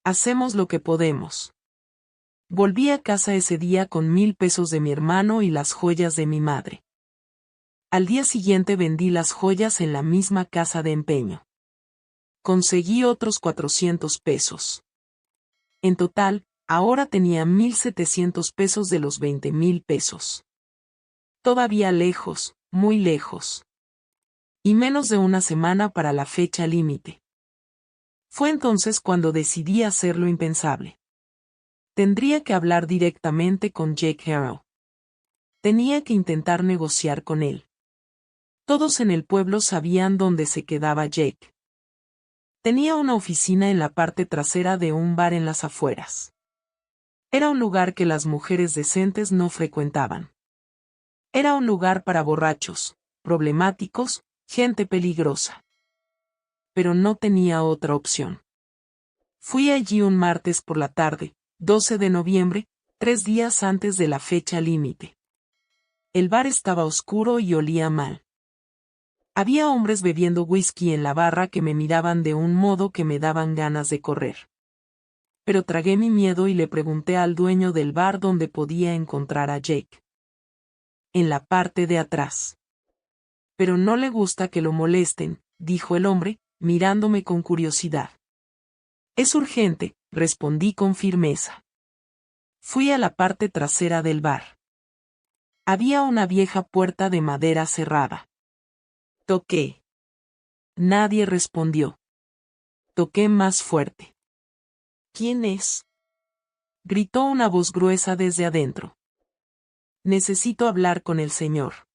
Hacemos lo que podemos. Volví a casa ese día con 1000 pesos de mi hermano y las joyas de mi madre. Al día siguiente vendí las joyas en la misma casa de empeño. Conseguí otros 400 pesos. En total, ahora tenía 1700 pesos de los 20,000 pesos. Todavía lejos, muy lejos. Y menos de una semana para la fecha límite. Fue entonces cuando decidí hacer lo impensable. Tendría que hablar directamente con Jake Harrow. Tenía que intentar negociar con él. Todos en el pueblo sabían dónde se quedaba Jake. Tenía una oficina en la parte trasera de un bar en las afueras. Era un lugar que las mujeres decentes no frecuentaban. Era un lugar para borrachos, problemáticos, gente peligrosa. Pero no tenía otra opción. Fui allí un martes por la tarde, 12 de noviembre, 3 días antes de la fecha límite. El bar estaba oscuro y olía mal. Había hombres bebiendo whisky en la barra que me miraban de un modo que me daban ganas de correr. Pero tragué mi miedo y le pregunté al dueño del bar dónde podía encontrar a Jake. En la parte de atrás. Pero no le gusta que lo molesten, dijo el hombre, mirándome con curiosidad. Es urgente, respondí con firmeza. Fui a la parte trasera del bar. Había una vieja puerta de madera cerrada. Toqué. Nadie respondió. Toqué más fuerte. ¿Quién es? Gritó una voz gruesa desde adentro. Necesito hablar con el señor.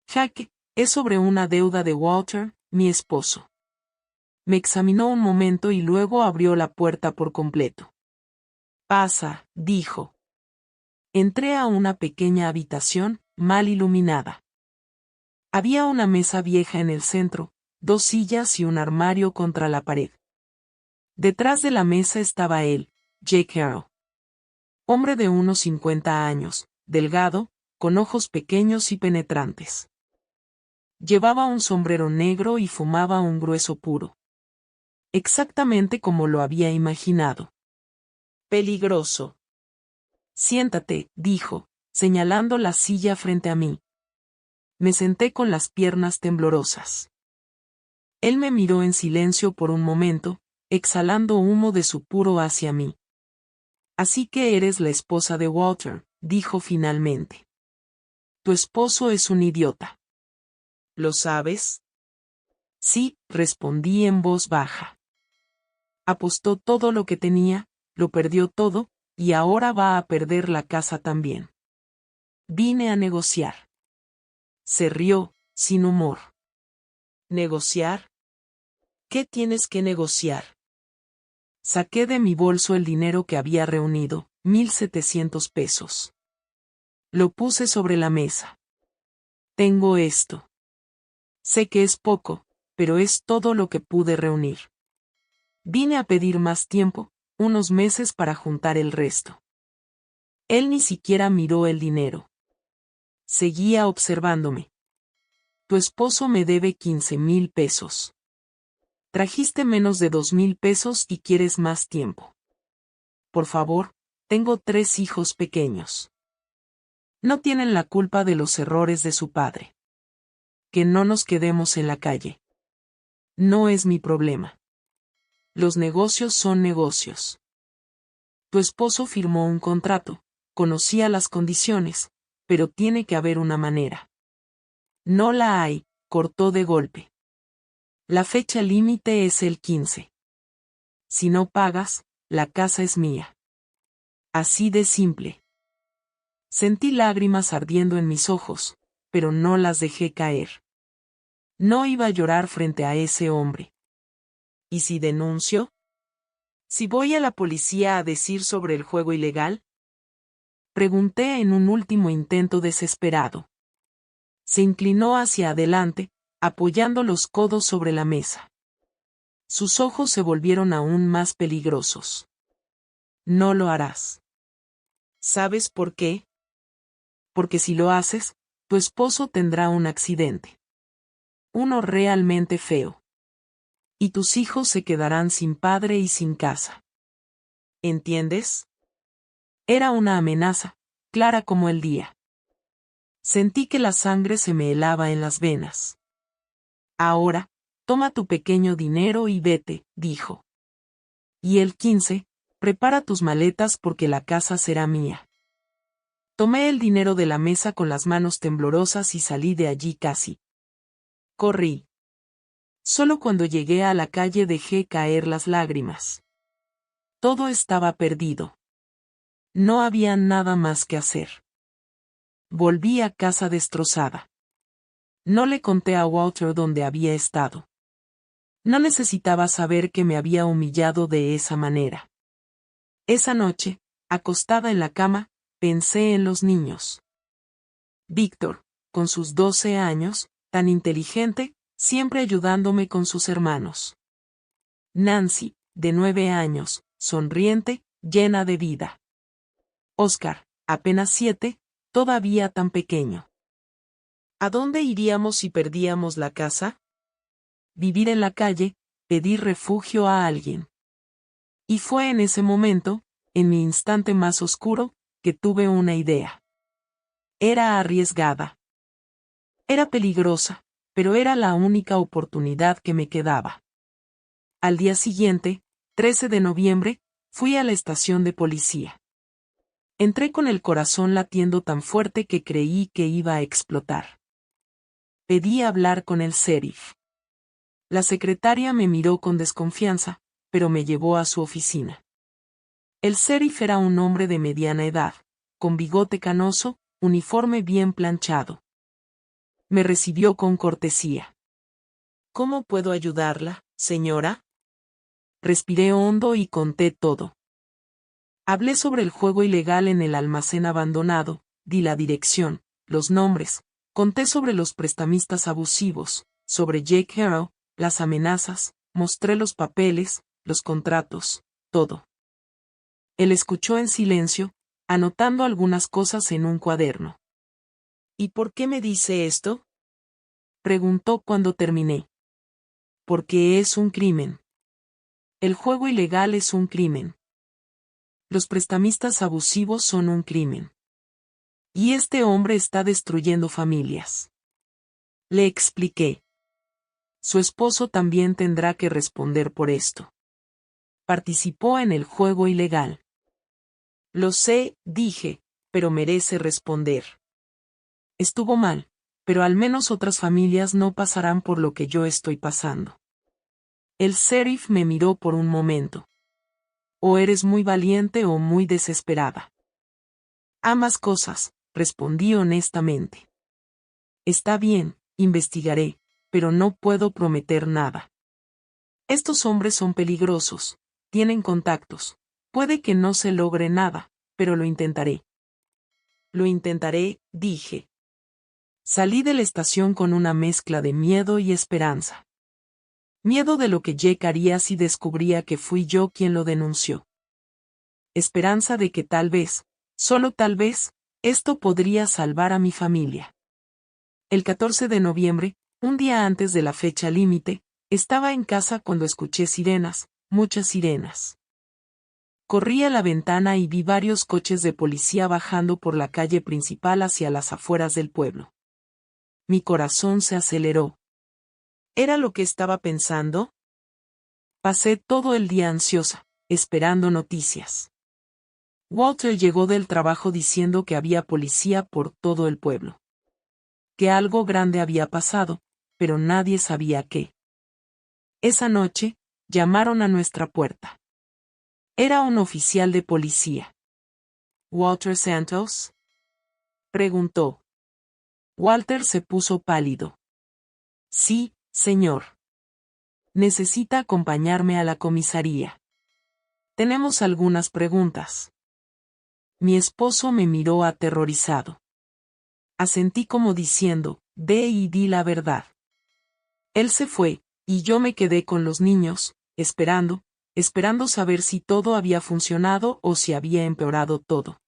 Jack, es sobre una deuda de Walter, mi esposo. Me examinó un momento y luego abrió la puerta por completo. Pasa, dijo. Entré a una pequeña habitación, mal iluminada. Había una mesa vieja en el centro, 2 sillas y un armario contra la pared. Detrás de la mesa estaba él, Jake Harrow. Hombre de unos 50 años, delgado, con ojos pequeños y penetrantes. Llevaba un sombrero negro y fumaba un grueso puro. Exactamente como lo había imaginado. Peligroso. Siéntate, dijo, señalando la silla frente a mí. Me senté con las piernas temblorosas. Él me miró en silencio por un momento, exhalando humo de su puro hacia mí. Así que eres la esposa de Walter, dijo finalmente. Tu esposo es un idiota. ¿Lo sabes? Sí, respondí en voz baja. Apostó todo lo que tenía, lo perdió todo, y ahora va a perder la casa también. Vine a negociar. Se rió, sin humor. ¿Negociar? ¿Qué tienes que negociar? Saqué de mi bolso el dinero que había reunido, 1,700 pesos. Lo puse sobre la mesa. Tengo esto. Sé que es poco, pero es todo lo que pude reunir. Vine a pedir más tiempo, unos meses para juntar el resto. Él ni siquiera miró el dinero. Seguía observándome. Tu esposo me debe 15,000 pesos. Trajiste menos de 2,000 pesos y quieres más tiempo. Por favor, tengo 3 hijos pequeños. No tienen la culpa de los errores de su padre. Que no nos quedemos en la calle. No es mi problema. Los negocios son negocios. Tu esposo firmó un contrato, conocía las condiciones, pero tiene que haber una manera. No la hay, cortó de golpe. La fecha límite es el 15. Si no pagas, la casa es mía. Así de simple. Sentí lágrimas ardiendo en mis ojos, pero no las dejé caer. No iba a llorar frente a ese hombre. ¿Y si denuncio? ¿Si voy a la policía a decir sobre el juego ilegal? Pregunté en un último intento desesperado. Se inclinó hacia adelante, apoyando los codos sobre la mesa. Sus ojos se volvieron aún más peligrosos. No lo harás. ¿Sabes por qué? Porque si lo haces, tu esposo tendrá un accidente. Uno realmente feo. Y tus hijos se quedarán sin padre y sin casa. ¿Entiendes? Era una amenaza, clara como el día. Sentí que la sangre se me helaba en las venas. Ahora, toma tu pequeño dinero y vete, dijo. Y el 15, prepara tus maletas porque la casa será mía. Tomé el dinero de la mesa con las manos temblorosas y salí de allí casi. Corrí. Solo cuando llegué a la calle dejé caer las lágrimas. Todo estaba perdido. No había nada más que hacer. Volví a casa destrozada. No le conté a Walter dónde había estado. No necesitaba saber que me había humillado de esa manera. Esa noche, acostada en la cama, pensé en los niños. Víctor, con sus 12 años, tan inteligente, siempre ayudándome con sus hermanos. Nancy, de 9 años, sonriente, llena de vida. Oscar, apenas 7, todavía tan pequeño. ¿A dónde iríamos si perdíamos la casa? Vivir en la calle, pedir refugio a alguien. Y fue en ese momento, en mi instante más oscuro, que tuve una idea. Era arriesgada. Era peligrosa, pero era la única oportunidad que me quedaba. Al día siguiente, 13 de noviembre, fui a la estación de policía. Entré con el corazón latiendo tan fuerte que creí que iba a explotar. Pedí hablar con el sheriff. La secretaria me miró con desconfianza, pero me llevó a su oficina. El sheriff era un hombre de mediana edad, con bigote canoso, uniforme bien planchado. Me recibió con cortesía. ¿Cómo puedo ayudarla, señora? Respiré hondo y conté todo. Hablé sobre el juego ilegal en el almacén abandonado, di la dirección, los nombres, conté sobre los prestamistas abusivos, sobre Jake Harrow, las amenazas, mostré los papeles, los contratos, todo. Él escuchó en silencio, anotando algunas cosas en un cuaderno. ¿Y por qué me dice esto? Preguntó cuando terminé. Porque es un crimen. El juego ilegal es un crimen. Los prestamistas abusivos son un crimen. Y este hombre está destruyendo familias. Le expliqué. Su esposo también tendrá que responder por esto. Participó en el juego ilegal. Lo sé, dije, pero merece responder. Estuvo mal, pero al menos otras familias no pasarán por lo que yo estoy pasando. El sheriff me miró por un momento. O eres muy valiente o muy desesperada. Ambas cosas, respondí honestamente. Está bien, investigaré, pero no puedo prometer nada. Estos hombres son peligrosos, tienen contactos. Puede que no se logre nada, pero lo intentaré. Lo intentaré, dije. Salí de la estación con una mezcla de miedo y esperanza. Miedo de lo que Jake haría si descubría que fui yo quien lo denunció. Esperanza de que tal vez, solo tal vez, esto podría salvar a mi familia. El 14 de noviembre, un día antes de la fecha límite, estaba en casa cuando escuché sirenas, muchas sirenas. Corrí a la ventana y vi varios coches de policía bajando por la calle principal hacia las afueras del pueblo. Mi corazón se aceleró. ¿Era lo que estaba pensando? Pasé todo el día ansiosa, esperando noticias. Walter llegó del trabajo diciendo que había policía por todo el pueblo. Que algo grande había pasado, pero nadie sabía qué. Esa noche, llamaron a nuestra puerta. Era un oficial de policía. ¿Walter Santos? Preguntó. Walter se puso pálido. Sí, señor. Necesita acompañarme a la comisaría. Tenemos algunas preguntas. Mi esposo me miró aterrorizado. Asentí como diciendo, ve y di la verdad. Él se fue, y yo me quedé con los niños, esperando saber si todo había funcionado o si había empeorado todo.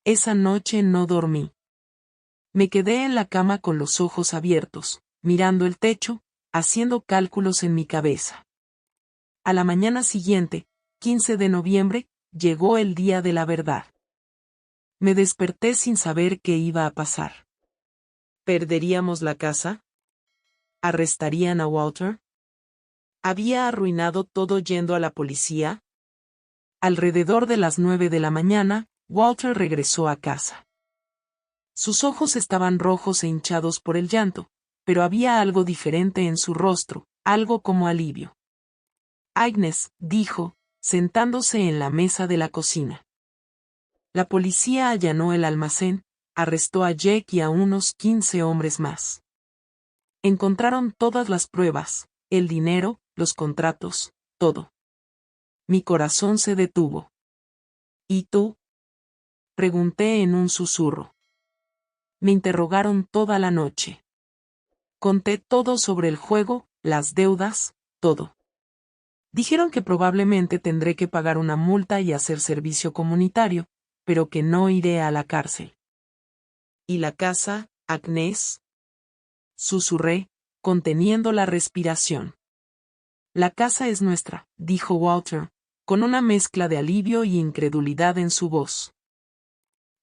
Esa noche no dormí. Me quedé en la cama con los ojos abiertos, mirando el techo, haciendo cálculos en mi cabeza. A la mañana siguiente, 15 de noviembre, llegó el día de la verdad. Me desperté sin saber qué iba a pasar. ¿Perderíamos la casa? ¿Arrestarían a Walter? ¿Había arruinado todo yendo a la policía? Alrededor de las 9 de la mañana, Walter regresó a casa. Sus ojos estaban rojos e hinchados por el llanto, pero había algo diferente en su rostro, algo como alivio. Agnes, dijo, sentándose en la mesa de la cocina. La policía allanó el almacén, arrestó a Jake y a unos 15 hombres más. Encontraron todas las pruebas, el dinero, los contratos, todo. Mi corazón se detuvo. ¿Y tú? Pregunté en un susurro. Me interrogaron toda la noche. Conté todo sobre el juego, las deudas, todo. Dijeron que probablemente tendré que pagar una multa y hacer servicio comunitario, pero que no iré a la cárcel. ¿Y la casa, Agnes? Susurré, conteniendo la respiración. La casa es nuestra, dijo Walter, con una mezcla de alivio y incredulidad en su voz.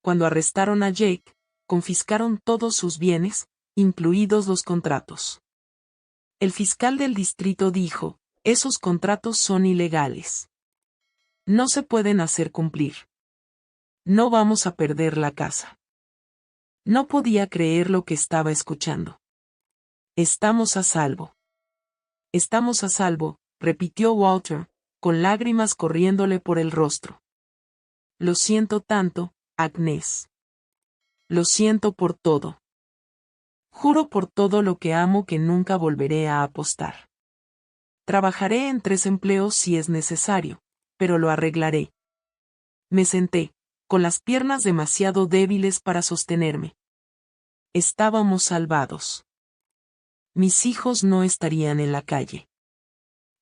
Cuando arrestaron a Jake, confiscaron todos sus bienes, incluidos los contratos. El fiscal del distrito dijo, esos contratos son ilegales. No se pueden hacer cumplir. No vamos a perder la casa. No podía creer lo que estaba escuchando. Estamos a salvo. Estamos a salvo, repitió Walter, con lágrimas corriéndole por el rostro. Lo siento tanto, Agnes. Lo siento por todo. Juro por todo lo que amo que nunca volveré a apostar. Trabajaré en 3 empleos si es necesario, pero lo arreglaré. Me senté, con las piernas demasiado débiles para sostenerme. Estábamos salvados. Mis hijos no estarían en la calle.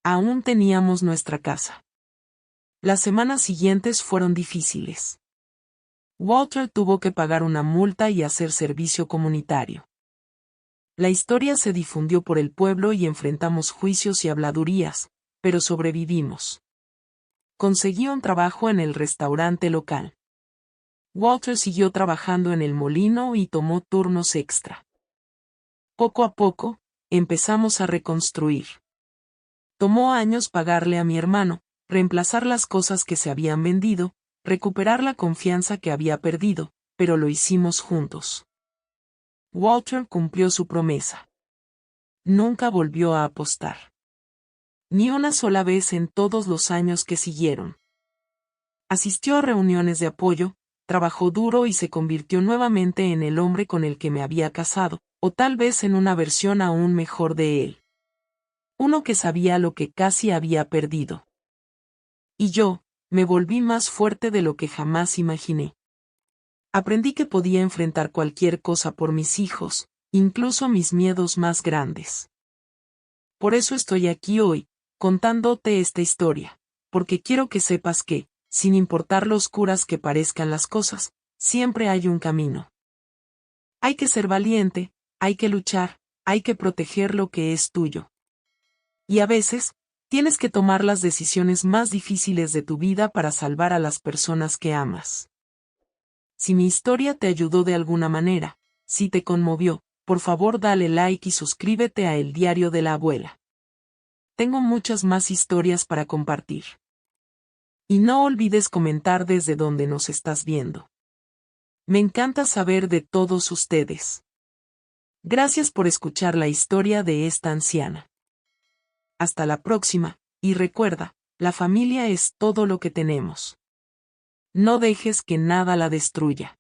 Aún teníamos nuestra casa. Las semanas siguientes fueron difíciles. Walter tuvo que pagar una multa y hacer servicio comunitario. La historia se difundió por el pueblo y enfrentamos juicios y habladurías, pero sobrevivimos. Conseguí un trabajo en el restaurante local. Walter siguió trabajando en el molino y tomó turnos extra. Poco a poco, empezamos a reconstruir. Tomó años pagarle a mi hermano, reemplazar las cosas que se habían vendido, recuperar la confianza que había perdido, pero lo hicimos juntos. Walter cumplió su promesa. Nunca volvió a apostar. Ni una sola vez en todos los años que siguieron. Asistió a reuniones de apoyo, trabajó duro y se convirtió nuevamente en el hombre con el que me había casado, o tal vez en una versión aún mejor de él. Uno que sabía lo que casi había perdido. Y yo, me volví más fuerte de lo que jamás imaginé. Aprendí que podía enfrentar cualquier cosa por mis hijos, incluso mis miedos más grandes. Por eso estoy aquí hoy, contándote esta historia, porque quiero que sepas que, sin importar lo oscuras que parezcan las cosas, siempre hay un camino. Hay que ser valiente, hay que luchar, hay que proteger lo que es tuyo. Y a veces, tienes que tomar las decisiones más difíciles de tu vida para salvar a las personas que amas. Si mi historia te ayudó de alguna manera, si te conmovió, por favor dale like y suscríbete a El Diario de la Abuela. Tengo muchas más historias para compartir. Y no olvides comentar desde donde nos estás viendo. Me encanta saber de todos ustedes. Gracias por escuchar la historia de esta anciana. Hasta la próxima, y recuerda, la familia es todo lo que tenemos. No dejes que nada la destruya.